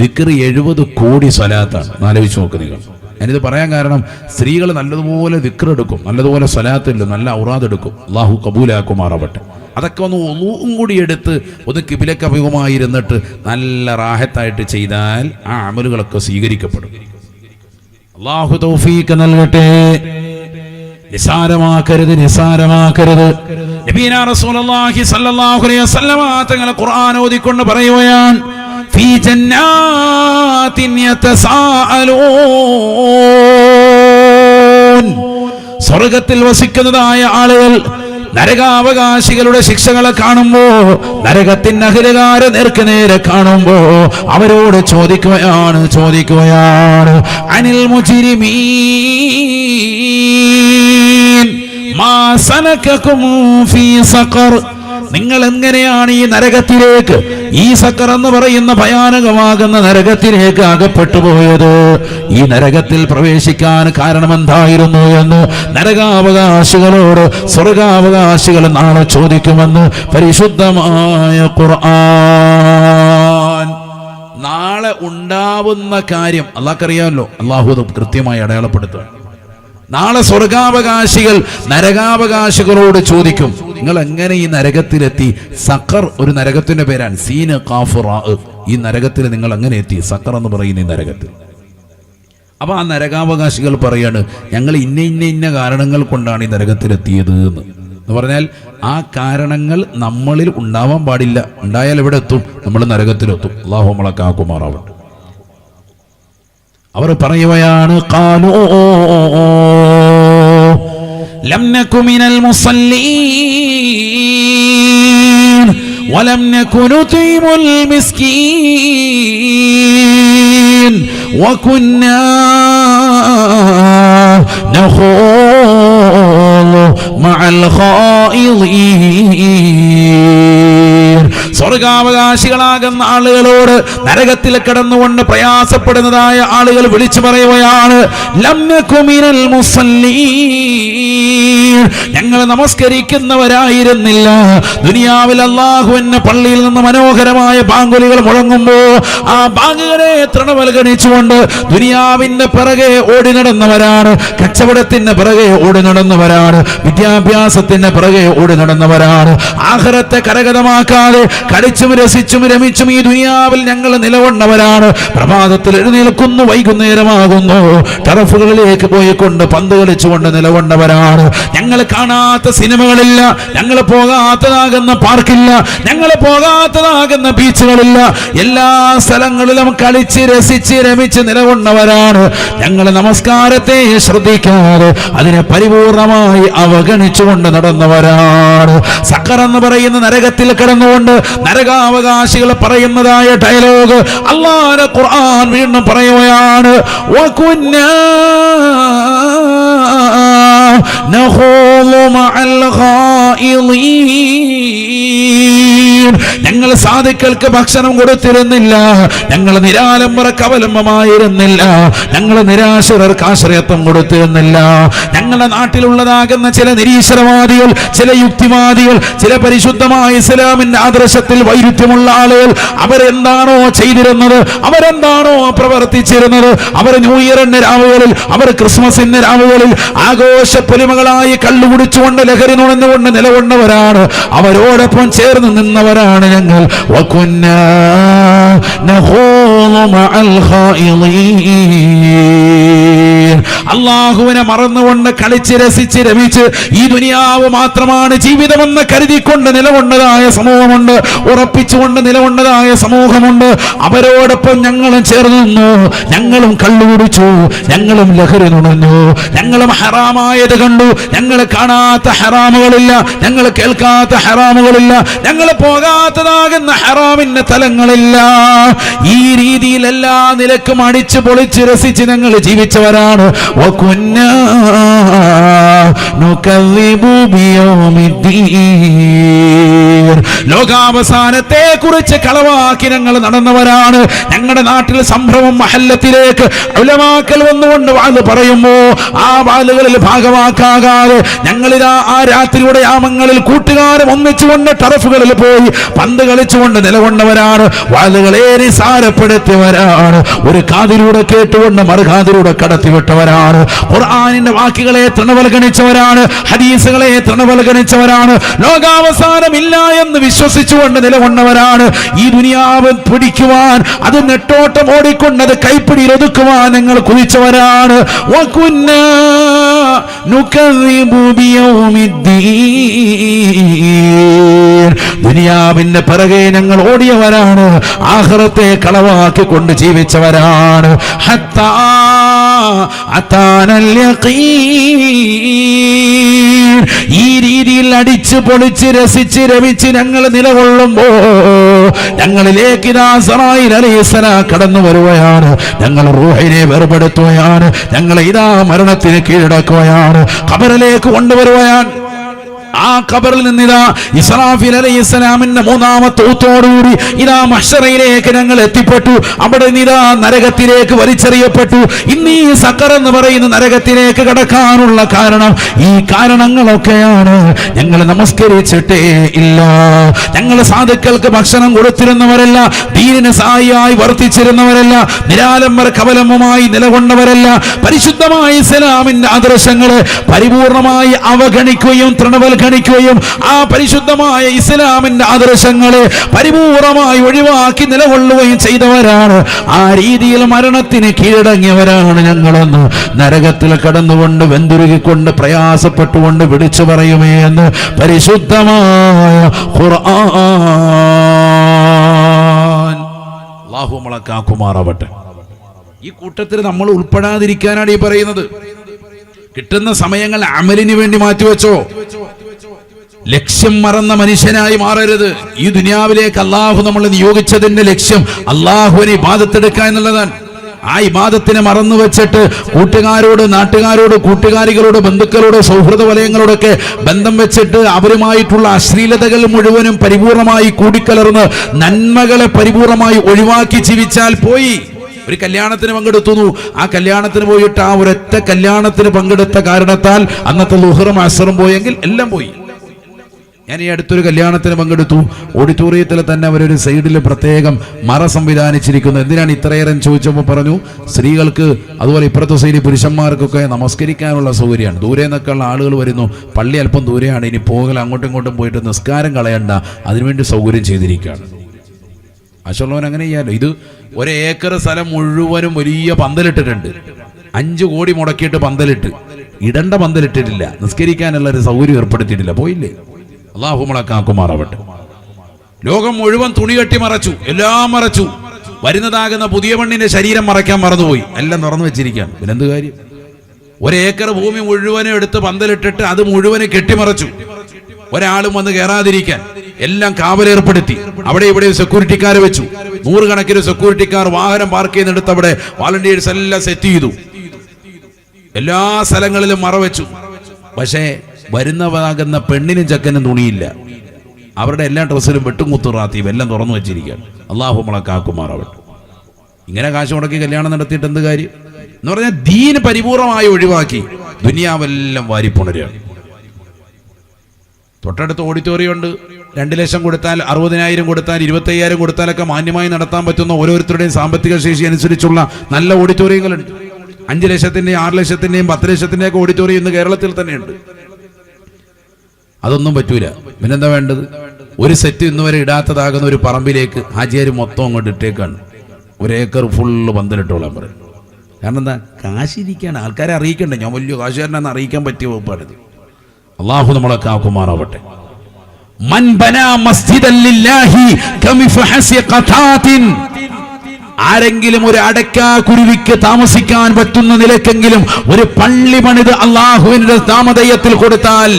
ദിക്ർ 70 കോടി സ്വലാത്താണ്. ആലോചിച്ച് നോക്ക് നിങ്ങൾ. ഞാനിത് പറയാൻ കാരണം സ്ത്രീകൾ നല്ലതുപോലെ ദിക്ർ എടുക്കും, നല്ലതുപോലെ സ്വലാത്തില്ല, നല്ല ഔറാദ് എടുക്കും. അല്ലാഹു കബൂലാക്കുമാറാവട്ടെ. അതൊക്കെ ഒന്ന് ഒളുവും കൂടി എടുത്ത് ഒന്ന് കിബിലക്ക് അഭിമുഖമായിരുന്നിട്ട് നല്ല റാഹത്തായിട്ട് ചെയ്താൽ ആ അമലുകളൊക്കെ സ്വീകരിക്കപ്പെടും. അല്ലാഹു തൗഫീഖ് നൽകട്ടെ. നിസാരമാക്കരുത്, നിസാരമാക്കരുത്. നബീന റസൂലുള്ളാഹി സ്വല്ലല്ലാഹു അലൈഹി വസല്ലം തങ്ങൾ ഖുർആൻ ഓതിക്കൊണ്ട് പറയുകയാണ്, ഫീ ജന്നാത്തിൻ യതസാഅലൂൻ. സ്വർഗ്ഗത്തിൽ വസിക്കുന്നതായ ആളുകൾ നരകാവകാശികളുടെ ശിക്ഷകളെ കാണുമ്പോ, നരകത്തിന്റെ അഹിലകാരെ നേർക്ക് നേരെ കാണുമ്പോ അവരോട് ചോദിക്കുകയാണ് അനിൽ മുജ്രിമീൻ മാ സലകകും ഫീ സഖർ. നിങ്ങൾ എങ്ങനെയാണ് ഈ നരകത്തിലേക്ക്, ഈ സഖർ എന്ന് പറയുന്ന ഭയാനകമാകുന്ന നരകത്തിലേക്ക് അകപ്പെട്ടു പോയത്? ഈ നരകത്തിൽ പ്രവേശിക്കാൻ കാരണം എന്തായിരുന്നു എന്ന് നരകാവകാശികളോട് സ്വർഗാവകാശികൾ നാളെ ചോദിക്കുമെന്ന് പരിശുദ്ധമായ ഖുർആൻ. നാളെ ഉണ്ടാവുന്ന കാര്യം അല്ലാഹ്ക്കറിയാമല്ലോ. അല്ലാഹു അത് കൃത്യമായി അടയാളപ്പെടുത്തുക. നാളെ സ്വർഗാവകാശികൾ നരകാവകാശികളോട് ചോദിക്കും, നിങ്ങൾ എങ്ങനെ ഈ നരകത്തിലെത്തി? സഖർ ഒരു നരകത്തിന്റെ പേരാണ്, സീന് ഖാഫ് റാ. ഈ നരകത്തിൽ നിങ്ങൾ എങ്ങനെ എത്തി? സഖർ എന്ന് പറയുന്ന ഈ നരകത്തിൽ. അപ്പൊ ആ നരകാവകാശികൾ പറയാണ്, ഞങ്ങൾ ഇന്ന കാരണങ്ങൾ കൊണ്ടാണ് ഈ നരകത്തിലെത്തിയത് എന്ന് പറഞ്ഞാൽ ആ കാരണങ്ങൾ നമ്മളിൽ ഉണ്ടാവാൻ പാടില്ല. ഉണ്ടായാൽ എവിടെ എത്തും? നമ്മൾ നരകത്തിലെത്തും. അല്ലാഹു നമ്മളെ കാക്കുമാറാവട്ടെ. അവർ പറയുകയാണ്, ഖാലൂ ലം നകു മിനൽ മുസല്ലീൻ വലം നകു നുതീമുൽ മിസ്കീൻ വകുന്നാ നഖൂദു മഅൽ ഖായിദീൻ. സ്വർഗാവകാശികളാകുന്ന ആളുകളോട് നരകത്തിൽ കിടന്നുകൊണ്ട് പ്രയാസപ്പെടുന്നതായ ആളുകൾ വിളിച്ചു പറയുകയാണ്, ലം നകു മിനൽ മുസല്ലീൻ, ഞങ്ങൾ നമസ്കരിക്കുന്നവരായിരുന്നില്ല. ദുനിയാവിൽ അല്ലാഹുവിന്റെ പള്ളിയിൽ നിന്ന് മനോഹരമായ ബാങ്കുലികൾ മുഴങ്ങുമ്പോ ആ ബാങ്കുകളെ തൃണവൽഗണിച്ചുകൊണ്ട് ദുനിയാവിന്റെ പിറകെ ഓടി നടന്നവരാണ്, കച്ചവടത്തിന്റെ പിറകെ ഓടി നടന്നവരാണ്, വിദ്യാഭ്യാസത്തിന്റെ പിറകെ ഓടി നടന്നവരാണ്. ആഖിറത്തെ കരഗതമാക്കാതെ കളിച്ചും രസിച്ചും രമിച്ചും ഈ ദുനിയാവിൽ ഞങ്ങൾ നിലകൊണ്ടവരാണ്. പ്രഭാതത്തിൽ എഴുന്നേൽക്കുന്നു, വൈകുന്നേരമാകുന്നു, ടറഫുകളിലേക്ക് പോയിക്കൊണ്ട് പന്ത് കളിച്ചുകൊണ്ട് നിലകൊണ്ടവരാണ്. ഞങ്ങൾ കാണാത്ത സിനിമകളില്ല, ഞങ്ങൾ പോകാത്തതാകുന്ന പാർക്കില്ല, ഞങ്ങൾ പോകാത്തതാകുന്ന ബീച്ചുകളില്ല. എല്ലാ സ്ഥലങ്ങളിലും കളിച്ച് രസിച്ച് രമിച്ച് നിലകൊണ്ടവരാണ്. ഞങ്ങൾ നമസ്കാരത്തെ ശ്രദ്ധിക്കാതെ അതിനെ പരിപൂർണമായി അവഗണിച്ചുകൊണ്ട് നടന്നവരാണ്. സഖർ എന്ന് പറയുന്ന നരകത്തിൽ കിടന്നുകൊണ്ട് നരകാവകാശികൾ പറയുന്നതായ ഡയലോഗ് അല്ലാഹുവിന്റെ ഖുർആൻ വീണ്ടും പറയുകയാണ്, വകുന്നാ നഖൂദു മഅൽ ഖായിദീൻ, ഞങ്ങൾ സാധുക്കൾക്ക് ഭക്ഷണം കൊടുത്തിരുന്നില്ല, ഞങ്ങൾ നിരാലംബർക്ക് അവലംബമായിരുന്നില്ല, ഞങ്ങൾ നിരാശർക്ക് ആശ്രയത്വം കൊടുത്തിരുന്നില്ല. ഞങ്ങളുടെ നാട്ടിലുള്ളതാകുന്ന ചില നിരീശ്വരവാദികൾ, ചില യുക്തിവാദികൾ, ചില പരിശുദ്ധമായ ഇസ്ലാമിന്റെ ആദർശത്തിൽ വൈരുദ്ധ്യമുള്ള ആളുകൾ അവരെന്താണോ ചെയ്തിരുന്നത്, അവരെന്താണോ പ്രവർത്തിച്ചിരുന്നത്, അവർ ന്യൂ ഇയറിന്റെ രാവുകളിൽ, അവർ ക്രിസ്മസിന്റെ രാവുകളിൽ ആഘോഷ പൊലിമകളായി കള്ളുകുടിച്ചുകൊണ്ട് ലഹരി നുണഞ്ഞുകൊണ്ട് നിലകൊണ്ടവരാണ്. അവരോടൊപ്പം ചേർന്ന് നിന്നവരാണ് ഞങ്ങൾ. വകുന്നാ നഖൂദു മഅൽ ഖായിദീൻ, അല്ലാഹുവിനെ മറന്നുകൊണ്ട് കളിച്ച് രസിച്ച് രമിച്ച് ഈ ദുനിയാവ് മാത്രമാണ് ജീവിതമെന്ന് കരുതിക്കൊണ്ട് നിലകൊണ്ടതായ സമൂഹമുണ്ട്, ഉറപ്പിച്ചുകൊണ്ട് നിലകൊണ്ടതായ സമൂഹമുണ്ട്. അവരോടൊപ്പം ഞങ്ങളും ചേർന്ന് നിന്നു. ഞങ്ങളും കള്ളുകുടിച്ചു, ഞങ്ങളും ലഹരി നുണഞ്ഞു, ഞങ്ങളും ഹറാമായത് കണ്ടു. ഞങ്ങൾ കാണാത്ത ഹറാമുകളില്ല, ഞങ്ങൾ കേൾക്കാത്ത ഹറാമുകളില്ല, ഞങ്ങൾ പോകാത്തതാകുന്ന ഹറാമിന്റെ തലങ്ങളില്ല. ഈ രീതിയിൽ എല്ലാ നിലക്കും അടിച്ചു പൊളിച്ച് രസിച്ച് ഞങ്ങൾ ജീവിച്ചവരാണ്. വകുന്നാ നുകദ്ദിബു ബിയൗമിദ്ദീൻ, ലോകാവസാനത്തെ കുറിച്ച് കളവാക്കി ഞങ്ങൾ നടന്നവരാണ്. ഞങ്ങളുടെ നാട്ടിൽ സംഭ്രമം മഹല്ലത്തിലേക്ക് ഉലമാക്കൾ വന്നുകൊണ്ട് വാല് പറയുമ്പോ ആ വാലുകളിൽ ഭാഗമാക്കാകാതെ ഞങ്ങളിതാ ആ രാത്രിയുടെ യാമങ്ങളിൽ കൂട്ടുകാരും ഒന്നിച്ചുകൊണ്ട് ടറഫുകളിൽ പോയി പന്ത് കളിച്ചുകൊണ്ട് നിലകൊണ്ടവരാണ്. വാലുകളെ നിസാരപ്പെടുത്തിയവരാണ്. ഒരു കാതിലൂടെ കേട്ടുകൊണ്ട് മറുകാതിലൂടെ കടത്തിവിട്ടവരാണ്. ഖുർആനിന്റെ വാക്കുകളെ തൃണവൽഗണിച്ചവരാണ്. ഹദീസുകളെ തൃണവൽഗണിച്ചവരാണ്. ലോകാവസാനമില്ല എന്ന് വിശ്വസിച്ചുകൊണ്ട് നിലകൊണ്ടവരാണ്. ഈ ദുനിയാവ് പിടിക്കുവാൻ, അത് നെട്ടോട്ടം ഓടിക്കൊണ്ട് അത് കൈപ്പിടിയിൽ ഒതുക്കുവാൻ ഞങ്ങൾ കുതിച്ചവരാണ്. വകുന്നാ നുകദ്ദിബു ബിയൗമിദ്ദീൻ, ദുനിയാവിന്റെ പിറകെ ഞങ്ങൾ ഓടിയവരാണ്. ആഖിറത്തെ കളവാക്കിക്കൊണ്ട് ജീവിച്ചവരാണ്. ഹത്താ അതാനൽ യഖീൻ, ഈ രീതിയിൽ അടിച്ചു പൊളിച്ച് രസിച്ച് രമിച്ച് ഞങ്ങൾ നിലകൊള്ളുമ്പോ ഞങ്ങളിലേക്ക് ഇതാ ഇസ്രായീൽ അലൈഹിസ്സലാം കടന്നു വരുകയാണ്. ഞങ്ങൾ റൂഹിനെ വേർപെടുത്തുകയാണ്. ഞങ്ങൾ ഇതാ മരണത്തിന് കീഴടക്കുകയാണ്. ഖബറിലേക്ക് കൊണ്ടുവരുകയാണ്. ആ ഖബറിൽ നിന്നിതാ ഇസ്രാഫീൽ അലൈഹിസ്സലാമിന്റെ മൂന്നാമത്തെ ഊത്തോടുകൂടി ഇതാ മഹ്ശറയിലേക്ക് ഞങ്ങൾ എത്തിപ്പെട്ടു. അവിടെ നിതാ നരകത്തിലേക്ക് വലിച്ചെറിയപ്പെട്ടു. ഇന്ന് ഈ സഖർ എന്ന് പറയുന്ന നരകത്തിലേക്ക് കടക്കാനുള്ള കാരണം, ഈ കാരണങ്ങളൊക്കെയാണ്. ഞങ്ങൾ നമസ്കരിച്ചിട്ടേ ഇല്ല, ഞങ്ങൾ സാധുക്കൾക്ക് ഭക്ഷണം കൊടുത്തിരുന്നവരല്ല, ദീനിന് സായിയായി വർത്തിച്ചിരുന്നവരല്ല, നിരാലംബർക്ക് അവലംബമായി നിലകൊണ്ടവരല്ല, പരിശുദ്ധമായ ഇസ്ലാമിന്റെ ആദർശങ്ങളെ പരിപൂർണമായി അവഗണിക്കുകയും തൃണവൽക്കരിക്കുകയും ആ പരിശുദ്ധമായ ഇസ്ലാമിന്റെ ആദർശങ്ങളെ പരിപൂർണമായി ഒഴിവാക്കി നിലകൊള്ളുകയും ചെയ്തവരാണ്. ആ രീതിയിൽ മരണത്തിന് കീഴടങ്ങിയവരാണ് ഞങ്ങളെന്ന് നരകത്തിൽ കടന്നുകൊണ്ട് വെന്തുരുകിക്കൊണ്ട് പ്രയാസപ്പെട്ടുകൊണ്ട് വിളിച്ചു പറയുമേ എന്ന് പരിശുദ്ധമായ ഖുർആൻ. അല്ലാഹു നമ്മളെ കാക്കുമാറാവട്ടെ. ഈ കൂട്ടത്തിൽ നമ്മൾ ഉൾപ്പെടാതിരിക്കാനാണ് ഈ പറയുന്നത്. കിട്ടുന്ന സമയങ്ങൾ അമലിന് വേണ്ടി മാറ്റിവെച്ചോ. ലക്ഷ്യം മറന്ന മനുഷ്യനായി മാറരുത്. ഈ ദുനിയാവിലേക്ക് അള്ളാഹു നമ്മളെ നിയോഗിച്ചതിന്റെ ലക്ഷ്യം അള്ളാഹുവിനെ ഇബാദത്തെടുക്കുക എന്നുള്ളതാണ്. ആ ഇബാദത്തിനെ മറന്നു വെച്ചിട്ട് കൂട്ടുകാരോട്, നാട്ടുകാരോട്, കൂട്ടുകാരികളോട്, ബന്ധുക്കളോട്, സൗഹൃദ വലയങ്ങളോടൊക്കെ ബന്ധം വെച്ചിട്ട് അവരുമായിട്ടുള്ള അശ്ലീലതകൾ മുഴുവനും പരിപൂർണമായി കൂടിക്കലർന്ന് നന്മകളെ പരിപൂർണമായി ഒഴിവാക്കി ജീവിച്ചാൽ പോയി. ഒരു കല്യാണത്തിന് പങ്കെടുത്തുന്നു, ആ കല്യാണത്തിന് പോയിട്ട് ആ ഒരൊറ്റ കല്യാണത്തിന് പങ്കെടുത്ത കാരണത്താൽ അന്നത്തെ ളുഹറും അസറും പോയെങ്കിൽ എല്ലാം പോയി. ഞാൻ ഈ അടുത്തൊരു കല്യാണത്തിന് പങ്കെടുത്തു. ഓഡിറ്റോറിയത്തിൽ തന്നെ അവരൊരു സൈഡിൽ പ്രത്യേകം മറ സംവിധാനിച്ചിരിക്കുന്നു. എന്തിനാണ് ഇത്രയേറെ ചോദിച്ചപ്പോൾ പറഞ്ഞു, സ്ത്രീകൾക്ക് അതുപോലെ ഇപ്പുറത്തെ സൈഡിൽ പുരുഷന്മാർക്കൊക്കെ നമസ്കരിക്കാനുള്ള സൗകര്യമാണ്. ദൂരെ നിന്നൊക്കെയുള്ള ആളുകൾ വരുന്നു, പള്ളി അല്പം ദൂരെയാണ്, ഇനി പോകൽ അങ്ങോട്ടും ഇങ്ങോട്ടും പോയിട്ട് നിസ്കാരം കളയണ്ട, അതിനുവേണ്ടി സൗകര്യം ചെയ്തിരിക്കുകയാണ്. ആശുള്ളവൻ അങ്ങനെ ചെയ്യാമല്ലോ. ഇത് 1 ഏക്കർ സ്ഥലം മുഴുവനും വലിയ പന്തലിട്ടിട്ടുണ്ട്. 5 കോടി മുടക്കിയിട്ട് പന്തലിട്ട്, ഇടണ്ട പന്തലിട്ടിട്ടില്ല, നിസ്കരിക്കാനുള്ള ഒരു സൗകര്യം ഏർപ്പെടുത്തിയിട്ടില്ല. പോയില്ലേ? അല്ലാഹു നമ്മളെ കാക്കുമാറാവട്ടെ. ലോകം മുഴുവൻ തുണി കെട്ടി മറച്ചു, എല്ലാം മറച്ചു. വരുന്നതാകുന്ന പുതിയ പെണ്ണിന്റെ ശരീരം മറയ്ക്കാൻ മറന്നുപോയി, എല്ലാം തുറന്നു വെച്ചിരിക്കുകയാണ്. പിന്നെന്ത് കാര്യം? 1 ഏക്കർ ഭൂമി മുഴുവനും എടുത്ത് പന്തലിട്ടിട്ട് അത് മുഴുവനും കെട്ടിമറച്ചു. ഒരാളും വന്ന് കയറാതിരിക്കാൻ എല്ലാം കാവലേർപ്പെടുത്തി. അവിടെ ഇവിടെ സെക്യൂരിറ്റിക്കാരെ വെച്ചു. 100 കണക്കിന് സെക്യൂരിറ്റിക്കാർ വാഹനം പാർക്ക് ചെയ്യുന്നിടത്ത് അവിടെ വാളണ്ടിയേഴ്സ് എല്ലാം സെറ്റ് ചെയ്തു. എല്ലാ സ്ഥലങ്ങളിലും മറവെച്ചു. പക്ഷേ വരുന്നതാകുന്ന പെണ്ണിനും ചക്കനും തുണിയില്ല. അവരുടെ എല്ലാ ഡ്രസ്സിലും വെട്ടും കുത്തുറാത്തിയും എല്ലാം തുറന്നു വെച്ചിരിക്കുകയാണ്. അല്ലാഹു നമ്മളെ കാക്കുമാറാവട്ടെ. ഇങ്ങനെ കാശ് മുടക്കി കല്യാണം നടത്തിയിട്ട് എന്ത് കാര്യം എന്ന് പറഞ്ഞാൽ ദീൻ പരിപൂർണമായി ഒഴിവാക്കി ദുനിയാവെല്ലാം വാരിപ്പുണരുകയാണ്. തൊട്ടടുത്ത് ഓഡിറ്റോറിയം ഉണ്ട്. 2 ലക്ഷം കൊടുത്താൽ, 60,000 കൊടുത്താൽ, 25,000 കൊടുത്താലൊക്കെ മാന്യമായി നടത്താൻ പറ്റുന്ന ഓരോരുത്തരുടെയും സാമ്പത്തിക ശേഷി അനുസരിച്ചുള്ള നല്ല ഓഡിറ്റോറിയങ്ങളുണ്ട്. 5 ലക്ഷത്തിന്റെയും 6 ലക്ഷത്തിന്റെയും 10 ലക്ഷത്തിന്റെയും ഒക്കെ ഓഡിറ്റോറിയം ഇന്ന് കേരളത്തിൽ തന്നെയുണ്ട്. അതൊന്നും പറ്റൂല. പിന്നെന്താ വേണ്ടത്? ഒരു സെറ്റ് ഇന്നുവരെ ഇടാത്തതാകുന്ന ഒരു പറമ്പിലേക്ക് ഹാജിയാർ മൊത്തം അങ്ങോട്ട് ഇട്ടേക്കാണ്. 1 ഏക്കർ ഫുള്ള് പന്തലിട്ടോളാൻ പറയും. കാരണം എന്താ? കാശിരിക്കാണ്. ആൾക്കാരെ അറിയിക്കണ്ടേ, ഞാൻ വലിയ കാശുകാരനാണെന്ന് അറിയിക്കാൻ പറ്റിയ വകുപ്പാണിത്. അല്ലാഹു നമ്മളെ കാക്കുമാറാവട്ടെ. മൻ ബനാ മസ്ജിദൻ ലില്ലാഹി കമിഫഹസി ഖതാതിൻ, ആരെങ്കിലും ഒരു അടക്കാ കുരുവിക്ക് താമസിക്കാൻ പറ്റുന്ന നിലക്കെങ്കിലും ഒരു പള്ളി പണിത് അല്ലാഹുവിന്റെ നാമധേയത്തിൽ കൊടുത്താൽ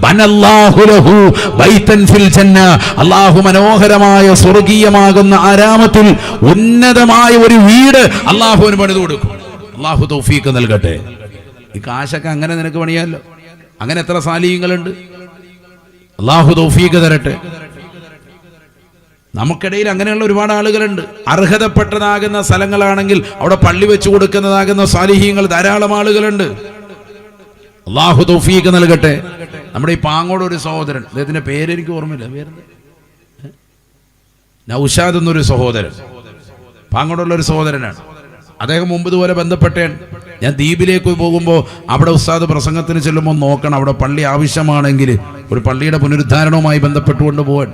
ബനല്ലാഹു ലഹു ബൈതൻ ഫിൽ ജന്ന, അല്ലാഹു മനോഹരമായ സ്വർഗീയമാകുന്ന ആരാമത്തിൽ ഉന്നതമായ ഒരു വീട് അല്ലാഹുവിന് പണിതു കൊടുക്കും. അല്ലാഹു തൗഫീഖ് നൽകട്ടെ. ഈ കാശൊക്കെ അങ്ങനെ നിനക്ക് പണിയാലോ. അങ്ങനെ എത്ര സാലിഹ്യങ്ങളുണ്ട്. അല്ലാഹു തൗഫീഖ് തരട്ടെ. നമുക്കിടയിൽ അങ്ങനെയുള്ള ഒരുപാട് ആളുകളുണ്ട്. അർഹതപ്പെട്ടതാകുന്ന സ്ഥലങ്ങളാണെങ്കിൽ അവിടെ പള്ളി വെച്ചു കൊടുക്കുന്നതാകുന്ന സാലിഹ്യങ്ങൾ ധാരാളം ആളുകളുണ്ട്. അല്ലാഹു തൗഫീഖ് നൽകട്ടെ. നമ്മുടെ ഈ പാങ്ങോട് ഒരു സഹോദരൻ, അദ്ദേഹത്തിന്റെ പേര് എനിക്ക് ഓർമ്മയില്ല, പേര് നൗഷാദ് എന്നൊരു സഹോദരൻ, പാങ്ങോടുള്ള ഒരു സഹോദരനാണ്. അദ്ദേഹം മുമ്പ് ഇതുപോലെ ബന്ധപ്പെട്ടേൻ. ഞാൻ ദ്വീപിലേക്ക് പോകുമ്പോൾ അവിടെ ഉസ്താദ് പ്രസംഗത്തിന് ചെല്ലുമ്പോൾ നോക്കണം, അവിടെ പള്ളി ആവശ്യമാണെങ്കിൽ ഒരു പള്ളിയുടെ പുനരുദ്ധാരണവുമായി ബന്ധപ്പെട്ടുകൊണ്ട് പോകാൻ.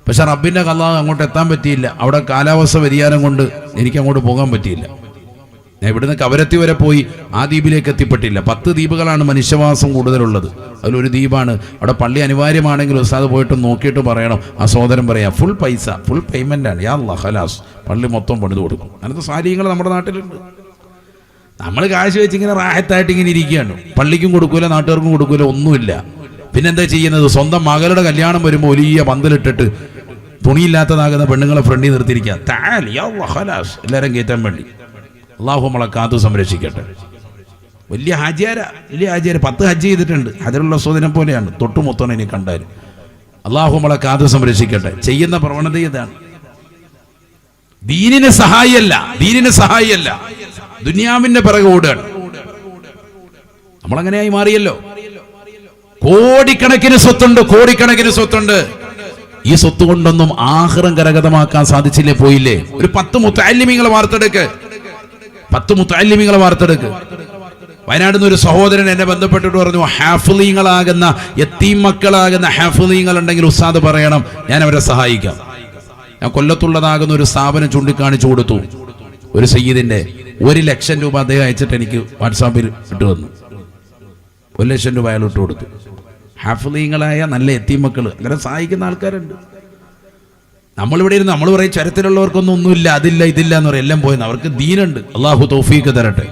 പക്ഷെ റബ്ബിന്റെ ഖലാ അങ്ങോട്ട് എത്താൻ പറ്റിയില്ല. അവിടെ കാലാവസ്ഥ വ്യതിയാനം കൊണ്ട് എനിക്ക് അങ്ങോട്ട് പോകാൻ പറ്റിയില്ല. ഞാൻ ഇവിടുന്ന് കവരത്തി വരെ പോയി, ആ ദ്വീപിലേക്ക് എത്തിപ്പെട്ടില്ല. 10 ദ്വീപുകളാണ് മനുഷ്യവാസം കൂടുതലുള്ളത്. അതിലൊരു ദ്വീപാണ്. അവിടെ പള്ളി അനിവാര്യമാണെങ്കിൽ ഉസ്താദ് പോയിട്ട് നോക്കിയിട്ട് പറയണം. ആ സഹോദരൻ പറയാം, ഫുൾ പൈസ, ഫുൾ പേയ്മെന്റ് ആണ്, യാ അല്ലാഹ് ഖലാസ്, പള്ളി മൊത്തം പണിത് കൊടുക്കും. അങ്ങനത്തെ സാരിയങ്ങൾ നമ്മുടെ നാട്ടിലുണ്ട്. നമ്മൾ കാശ് വെച്ച് ഇങ്ങനെ റാഹത്തായിട്ട് ഇങ്ങനെ ഇരിക്കുകയാണ്. പള്ളിക്കും കൊടുക്കൂല, നാട്ടുകാർക്കും കൊടുക്കൂല, ഒന്നുമില്ല. പിന്നെന്താ ചെയ്യുന്നത്? സ്വന്തം മകളുടെ കല്യാണം വരുമ്പോൾ വലിയ പന്തലിട്ടിട്ട് തുണിയില്ലാത്തതാകുന്ന പെണ്ണുങ്ങളെ ഫ്രണ്ടിൽ നിർത്തിയിരിക്കുക. എല്ലാവരും കയറ്റാൻ വേണ്ടി. അല്ലാഹു നമ്മളെ കാത്തു സംരക്ഷിക്കട്ടെ. വലിയ ഹാജിയാര, 10 ഹജ്ജ് ചെയ്തിട്ടുണ്ട്. ഹജറുൽ അസ്വദിനെ പോലെയാണ്, തൊട്ടുമൊത്തം ഇനി കണ്ടാൽ. അല്ലാഹു നമ്മളെ കാത്തു സംരക്ഷിക്കട്ടെ. ചെയ്യുന്ന പ്രവണത ഇതാണ്. ദീനിന് സഹായിയല്ല, ദുനിയാവിന്റെ പിറകെ ഓടുകയാണ്. നമ്മളങ്ങനെയായി മാറിയല്ലോ. കോടിക്കണക്കിന് സ്വത്തുണ്ട്. ഈ സ്വത്ത് കൊണ്ടൊന്നും ആഖിറം കരഗതമാക്കാൻ സാധിച്ചില്ലേ? പോയില്ലേ? ഒരു 10 മുത്തഅല്ലിമീങ്ങളെ വാർത്തെടുക്ക്. 10 മുത്തഅല്ലിമീങ്ങളെ വാർത്തെടുക്ക്. വയനാട് നിന്ന് ഒരു സഹോദരൻ എന്നെ ബന്ധപ്പെട്ടിട്ട് പറഞ്ഞു, ഹാഫിളീങ്ങളാകുന്ന യത്തീം മക്കളാകുന്ന ഹാഫിളീങ്ങൾ ഉണ്ടെങ്കിൽ ഉസ്താദ് പറയണം, ഞാൻ അവരെ സഹായിക്കാം. ഞാൻ കൊല്ലത്തുള്ളതാകുന്ന ഒരു സ്ഥാപനം ചൂണ്ടിക്കാണിച്ചു കൊടുത്തു. ഒരു സയ്യിദിന്റെ 1 ലക്ഷം രൂപ അദ്ദേഹം അയച്ചിട്ട് എനിക്ക് വാട്സാപ്പിൽ ഇട്ട് വന്നു. 1 ലക്ഷം രൂപ അയാൾ ഇട്ട് കൊടുത്തു. ഹാഫിളീങ്ങളായ നല്ല യത്തീം മക്കൾ, അങ്ങനെ സഹായിക്കുന്ന ആൾക്കാരുണ്ട്. നമ്മളിവിടെ ഇരുന്ന് നമ്മൾ പറയും ചരിത്രമുള്ളവർക്കൊന്നും ഒന്നുമില്ല, അതില്ല ഇതില്ല എന്ന് പറയും. എല്ലാം പോയെന്ന്. അവർക്ക് ദീനുണ്ട്. അല്ലാഹു തൗഫീഖ് തരട്ടെ.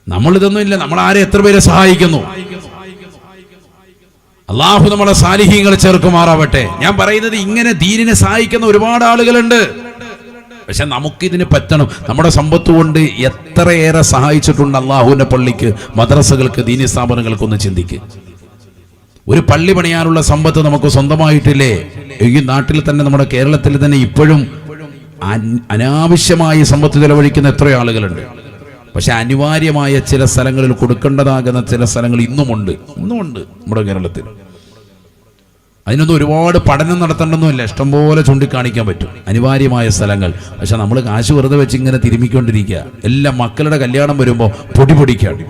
നമ്മളിതൊന്നും ഇല്ല. നമ്മൾ ആരെ എത്ര പേരെ സഹായിക്കുന്നു? അല്ലാഹു നമ്മളെ സാലിഹീങ്ങളെ ചേർക്കുമാറാവട്ടെ. ഞാൻ പറയുന്നത്, ഇങ്ങനെ ദീനിനെ സഹായിക്കുന്ന ഒരുപാട് ആളുകളുണ്ട്. പക്ഷെ നമുക്കിതിന് പറ്റണം. നമ്മുടെ സമ്പത്ത് കൊണ്ട് എത്രയേറെ സഹായിച്ചിട്ടുണ്ട് അള്ളാഹുവിന്റെ പള്ളിക്ക്, മദ്രസകൾക്ക്, ദീനി സ്ഥാപനങ്ങൾക്കൊന്ന് ചിന്തിക്കുക. ഒരു പള്ളി പണിയാനുള്ള സമ്പത്ത് നമുക്ക് സ്വന്തമായിട്ടില്ലേ? ഈ നാട്ടിൽ തന്നെ, നമ്മുടെ കേരളത്തിൽ തന്നെ ഇപ്പോഴും അനാവശ്യമായി സമ്പത്ത് ചെലവഴിക്കുന്ന എത്രയോ ആളുകളുണ്ട്. പക്ഷെ അനിവാര്യമായ ചില സ്ഥലങ്ങളിൽ കൊടുക്കേണ്ടതാകുന്ന ചില സ്ഥലങ്ങൾ ഇന്നുമുണ്ട് നമ്മുടെ കേരളത്തിൽ. അതിനൊന്നും ഒരുപാട് പഠനം നടത്തേണ്ടതൊന്നുമില്ല, ഇഷ്ടംപോലെ ചൂണ്ടിക്കാണിക്കാൻ പറ്റും അനിവാര്യമായ സ്ഥലങ്ങൾ. പക്ഷെ നമ്മൾ കാശ് വെറുതെ വെച്ച് ഇങ്ങനെ തിരുമ്മിക്കൊണ്ടിരിക്കുക. എല്ലാം മക്കളുടെ കല്യാണം വരുമ്പോൾ പൊടിക്കാണ്.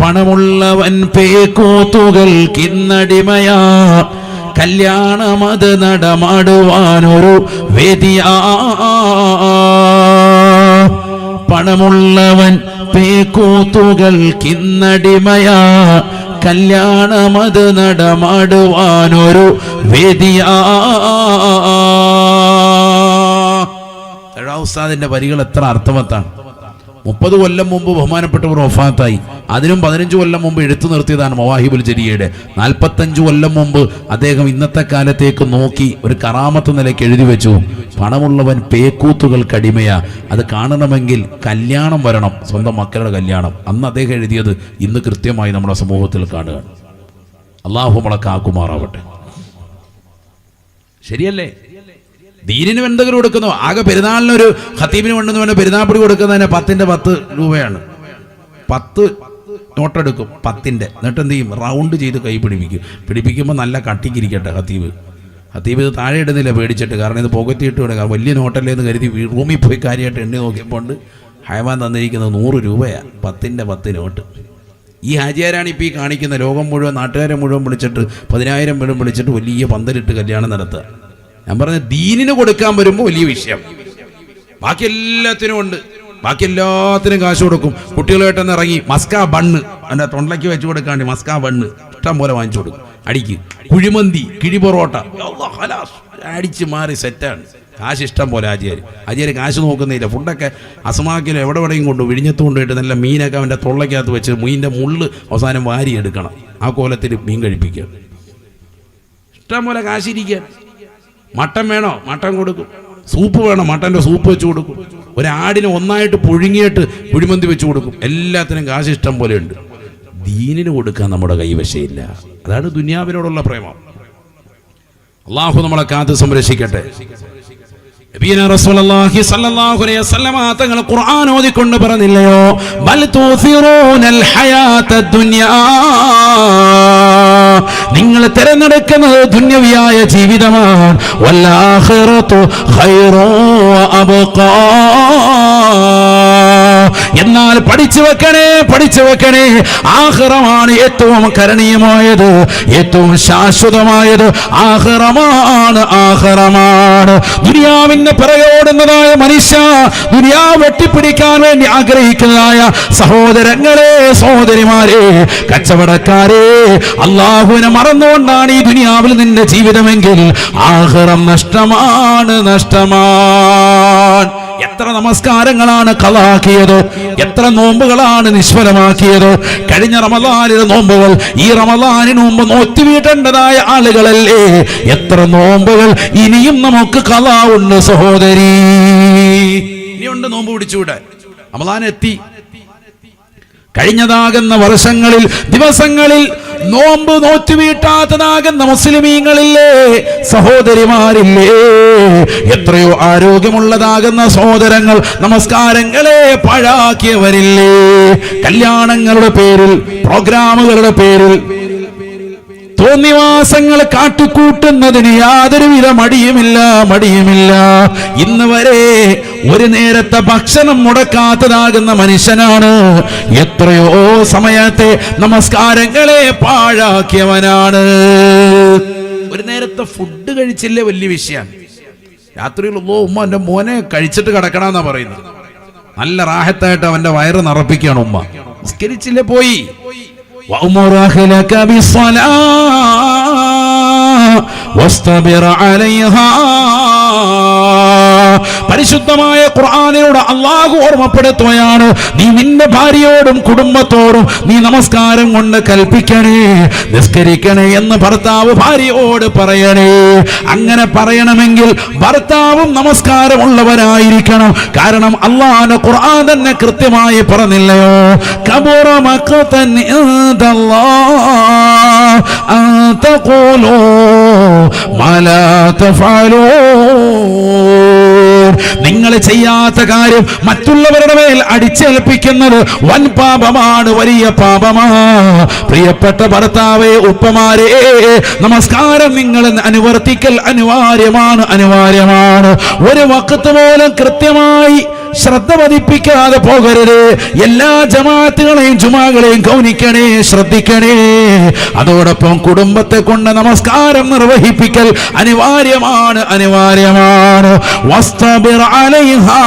പണമുള്ളവൻ പേക്കൂത്തുകൾ കിന്നടിമയാ, കല്യാണമത് നടമാടുവാനൊരു വേദിയാ. പണമുള്ളവൻ പേക്കൂത്തുകൾ കിന്നടിമയാ, കല്യാണമത് നടമാടുവാനൊരു വേദിയാ. ഉസ്താദിന്റെ വരികൾ എത്ര അർത്ഥവത്താണ്. 30 കൊല്ലം മുമ്പ് ബഹുമാനപ്പെട്ടവർ വഫാത്തായി. അതിനും 15 കൊല്ലം മുമ്പ് എടുത്തു നിർത്തിയതാണ് മവാഹിബുൽ ജരിയയുടെ. 45 കൊല്ലം മുമ്പ് അദ്ദേഹം ഇന്നത്തെ കാലത്തേക്ക് നോക്കി ഒരു കറാമത്ത് നിലയ്ക്ക് എഴുതി വെച്ചു, പണമുള്ളവൻ പേക്കൂത്തുകൾക്ക് അടിമയാ, അത് കാണണമെങ്കിൽ കല്യാണം വരണം, സ്വന്തം മക്കളുടെ കല്യാണം. അന്ന് അദ്ദേഹം എഴുതിയത് ഇന്ന് കൃത്യമായി നമ്മുടെ സമൂഹത്തിൽ കാണുകയാണ്. അള്ളാഹു നമ്മളെ കാക്കുമാറാവട്ടെ. ശരിയല്ലേ? ദീനിന് എന്തെങ്കിലും കൊടുക്കുന്നു. ആകെ പെരുന്നാളിനൊരു ഖത്തീബിന് കൊണ്ടെന്ന് വേണ്ട പെരുന്നാൾപ്പൊടി കൊടുക്കുന്നതിന് 10 രൂപയാണ്. 10 നോട്ടെടുക്കും 10. എന്നിട്ട് എന്ത് ചെയ്യും? റൗണ്ട് ചെയ്ത് കൈ പിടിപ്പിക്കുമ്പോൾ നല്ല കട്ടിക്കിരിക്കട്ടെ ഖത്തീബ് ഇത് താഴെ ഇടുന്നില്ല പേടിച്ചിട്ട്. കാരണം ഇത് പുകത്തിയിട്ട് വിടുക, വലിയ നോട്ടല്ലേ എന്ന് കരുതി റൂമിൽ പോയി കാര്യമായിട്ട് എണ്ണി നോക്കിയപ്പോൾ ഹൈവാൻ തന്നിരിക്കുന്നത് 100 രൂപയാണ്. 10 നോട്ട്. ഈ ഹാജിയാരാണ് ഇപ്പോൾ ഈ കാണിക്കുന്ന. ലോകം മുഴുവൻ, നാട്ടുകാരെ മുഴുവൻ വിളിച്ചിട്ട് 10,000 പേരും വിളിച്ചിട്ട് വലിയ പന്തലിട്ട് കല്യാണം നടത്തുക. ഞാൻ പറഞ്ഞ ദീനിന് കൊടുക്കാൻ വരുമ്പോൾ വലിയ വിഷയം. ബാക്കി എല്ലാത്തിനും ഉണ്ട്, ബാക്കി എല്ലാത്തിനും കാശ് കൊടുക്കും. കുട്ടികളായിട്ടൊന്ന് ഇറങ്ങി മസ്കാ ബണ്ണ് എൻ്റെ തൊണ്ടയ്ക്ക് വെച്ച് കൊടുക്കാണ്ട് മസ്കാ ബണ്ണ് ഇഷ്ടം പോലെ വാങ്ങിച്ചു കൊടുക്കും. അടിക്ക് കുഴിമന്തി, കിഴി പൊറോട്ട, അടിച്ച് മാറി സെറ്റാണ്. കാശ് ഇഷ്ടം പോലെ ആചാര്യ കാശ് നോക്കുന്നില്ല. ഫുഡൊക്കെ അസമാക്കിലും എവിടെയും കൊണ്ടു വിഴിഞ്ഞത്ത് കൊണ്ടുപോയിട്ട് നല്ല മീനൊക്കെ അവൻ്റെ തൊള്ളയ്ക്കകത്ത് വെച്ച് മീനിൻ്റെ മുള്ള് അവസാനം വാരി എടുക്കണം. ആ കോലത്തിൽ മീൻ കഴിപ്പിക്കുക. ഇഷ്ടം പോലെ കാശിരിക്കുക. മട്ടൻ വേണോ മട്ടൻ കൊടുക്കും, സൂപ്പ് വേണോ മട്ടൻ്റെ സൂപ്പ് വെച്ച് കൊടുക്കും, ഒരാടിനെ ഒന്നായിട്ട് പുഴുങ്ങിയിട്ട് കുഴിമന്തി വെച്ച് കൊടുക്കും. എല്ലാത്തിനും കാശ് ഇഷ്ടം പോലെ ഉണ്ട്. ദീനിന് കൊടുക്കാൻ നമ്മുടെ കൈവശയില്ല. അതാണ് ദുനിയാവിനോടുള്ള പ്രേമം. അള്ളാഹു നമ്മളെ കാത്ത് സംരക്ഷിക്കട്ടെ. നബിയനാ റസൂലുള്ളാഹി സ്വല്ലല്ലാഹു അലൈഹി വസല്ലമ തങ്ങൾ ഖുർആൻ ഓതിക്കൊണ്ട് പറഞ്ഞില്ലയോ, ബൽ തൂസിറൂനൽ ഹയാത്തദ് ദുനിയാ, നിങ്ങൾ തിരഞ്ഞെടുക്കുന്നത് ദുന്യവിയായ ജീവിതമാണ്. വല്ലാഖിറതു ഖൈറു വഅബ്ഖാ, എന്നാൽ പഠിച്ചു വെക്കണേ ആഖിറമാണ് ഏറ്റവും കരണീയമായത്, ഏറ്റവും ശാശ്വതമായത് ആഖിറമാണ്. ദുനിയാവിന്റെ പിറകോടുന്നതായ മനുഷ്യ, ദുനിയാവ് വെട്ടിപ്പിടിക്കാൻ വേണ്ടി ആഗ്രഹിക്കുന്നതായ സഹോദരങ്ങളെ, സഹോദരിമാരെ, കച്ചവടക്കാരെ, അള്ളാഹുവിനെ മറന്നുകൊണ്ടാണ് ഈ ദുനിയാവിൽ നിന്റെ ജീവിതമെങ്കിൽ ആഖിറം നഷ്ടമാണ്. എത്ര നമസ്കാരങ്ങളാണ് കളാക്കിയത്, എത്ര നോമ്പുകളാണ് നിഷ്ഫലമാക്കിയത്. കഴിഞ്ഞ റമദാനിലെ നോമ്പുകൾ ഈ റമദാനിന് മുമ്പ് നോറ്റുവീട്ടേണ്ടതായ ആളുകളല്ലേ. എത്ര നോമ്പുകൾ ഇനിയും നമുക്ക് കളാ ഉണ്ട് സഹോദരി. ഇനിയുണ്ട് നോമ്പ് പിടിച്ചുവിടാൻ. റമദാൻ എത്തി. കഴിഞ്ഞതാകുന്ന വർഷങ്ങളിൽ, ദിവസങ്ങളിൽ നോമ്പ് നോറ്റുവീട്ടാത്തതാകുന്ന മുസ്ലിമീങ്ങളില്ലേ, സഹോദരിമാരില്ലേ, എത്രയോ ആരോഗ്യമുള്ളതാകുന്ന സഹോദരങ്ങൾ നമസ്കാരങ്ങളെ പാഴാക്കിയവരില്ലേ. കല്യാണങ്ങളുടെ പേരിൽ, പ്രോഗ്രാമുകളുടെ പേരിൽ തോന്നിവാസങ്ങൾ കാട്ടിക്കൂട്ടുന്നതിന് യാതൊരുവിധ മടിയുമില്ല. ഇന്ന് വരെ ഒരു നേരത്തെ ഭക്ഷണം മുടക്കാത്തതാകുന്ന മനുഷ്യനാണ്. എത്രയോ സമയത്തെ നമസ്കാരങ്ങളെ പാഴാക്കിയവനാണ്. ഒരു നേരത്തെ ഫുഡ് കഴിച്ചില്ലേ വലിയ വിഷയമാണ്. രാത്രിയിൽ ഉമ്മ എൻ്റെ മോനെ കഴിച്ചിട്ട് കിടക്കണമെന്നാ പറയുന്നത്. നല്ല റാഹത്തായിട്ട് അവന്റെ വയറ് നിറപ്പിക്കുകയാണ് ഉമ്മ. നിസ്കരിച്ചില്ലേ പോയി. وأمر أهلك بالصلاة واصطبر عليها. പരിശുദ്ധമായ ഖുർആനിലൂടെ അല്ലാഹു ഓർമ്മപ്പെടുത്തുകയാണ്, നീ നിന്റെ ഭാര്യയോടും കുടുംബത്തോടും നീ നമസ്കാരം കൊണ്ട് കൽപ്പിക്കണേ, നിസ്കരിക്കണേ എന്ന് ഭർത്താവ് ഭാര്യയോട് പറയണേ. അങ്ങനെ പറയണമെങ്കിൽ ഭർത്താവും നമസ്കാരമുള്ളവരായിരിക്കണം. കാരണം അല്ലാഹുവിന്റെ ഖുർആൻ തന്നെ കൃത്യമായി പറഞ്ഞില്ലയോ, കബറ മഖതൻ ഇൻദല്ലാഹ് അൻ തഖൂലൂ മാ ലാ തഫഅലൂൻ. നിങ്ങൾ ചെയ്യാത്ത കാര്യം മറ്റുള്ളവരുടെ മേൽ അടിച്ചേൽപ്പിക്കുന്നത് വൻ പാപമാണ്, വലിയ പാപമാണ്. പ്രിയപ്പെട്ട ഭർത്താവേ, ഉപ്പമാരെ, നമസ്കാരം നിങ്ങൾ അനുവർത്തിക്കൽ അനിവാര്യമാണ്. ഒരു വഖത്ത് പോലും കൃത്യമായി ശ്രദ്ധ പതിപ്പിക്കാതെ പോകരുത്. എല്ലാ ജമാഅത്തുകളെയും ജുമാകളെയും ഗൗനിക്കണേ, ശ്രദ്ധിക്കണേ. അതോടൊപ്പം കുടുംബത്തെ കൊണ്ട് നമസ്കാരം നിർവഹിപ്പിക്കൽ അനിവാര്യമാണ്. വസ്തബിർ അലൈഹാ.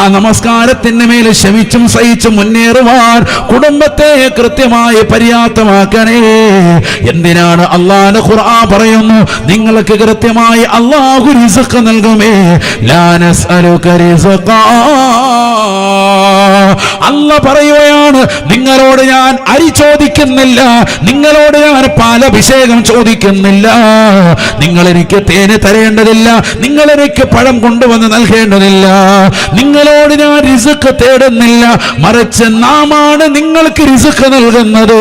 ആ നമസ്കാരത്തിന് മേൽ ക്ഷമിച്ചും സഹിച്ചും മുന്നേറുവാൻ കുടുംബത്തെ കൃത്യമായി പര്യാപ്തമാക്കണേ. എന്തിനാണ് അല്ലാഹുവിന്റെ ഖുർആൻ പറയുന്നു, നിങ്ങൾക്ക് കൃത്യമായി അല്ലാഹു റിസ്ക് നൽകുമേ. ലാ നസ്അലുക റിസ്ഖാ. അല്ലാഹു പറയുകയാണ്, നിങ്ങളോട് ഞാൻ അരി ചോദിക്കുന്നില്ല, നിങ്ങളോട് ഞാൻ പാലഭിഷേകം ചോദിക്കുന്നില്ല, നിങ്ങൾ എനിക്ക് തേന് തരേണ്ടതില്ല, നിങ്ങൾ എനിക്ക് പഴം കൊണ്ടുവന്ന് നൽകേണ്ടതില്ല, നിങ്ങളോട് ഞാൻ റിസ്ക് തേടുന്നില്ല, മറിച്ച് നാമാണ് നിങ്ങൾക്ക് റിസ്ക് നൽകുന്നത്.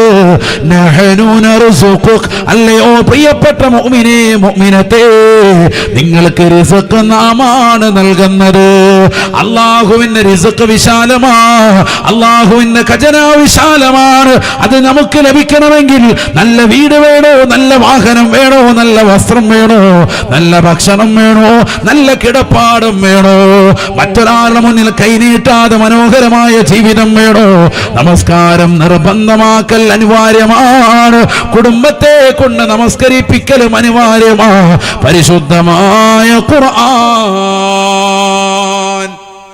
നഹ്നു നർസുഖുക്. അല്ലയോ പ്രിയപ്പെട്ട മുഅ്മിനേ, മുഅ്മിനത്തേ, നിങ്ങൾക്ക് റിസ്ക് നാമാണ് നൽകുന്നത്. അല്ലാഹുവിന്റെ റിസ്ക് വിശാലമാണ്, അല്ലാഹുവിന്റെ ഖജനാ വിശാലമാണ്. അത് നമുക്ക് ലഭിക്കണമെങ്കിൽ നല്ല വീട് വേണോ, നല്ല വാഹനം വേണോ, നല്ല വസ്ത്രം വേണോ, നല്ല ഭക്ഷണം വേണോ, നല്ല കിടപ്പാടം വേണോ, മറ്റൊരാളുടെ മുന്നിൽ കൈനീട്ടാതെ മനോഹരമായ ജീവിതം വേണോ, നമസ്കാരം നിർബന്ധമാക്കൽ അനിവാര്യമാണ്. കുടുംബത്തെ കൊണ്ട് നമസ്കരിപ്പിക്കലും അനിവാര്യമാണ്. പരിശുദ്ധമായ ഖുർആൻ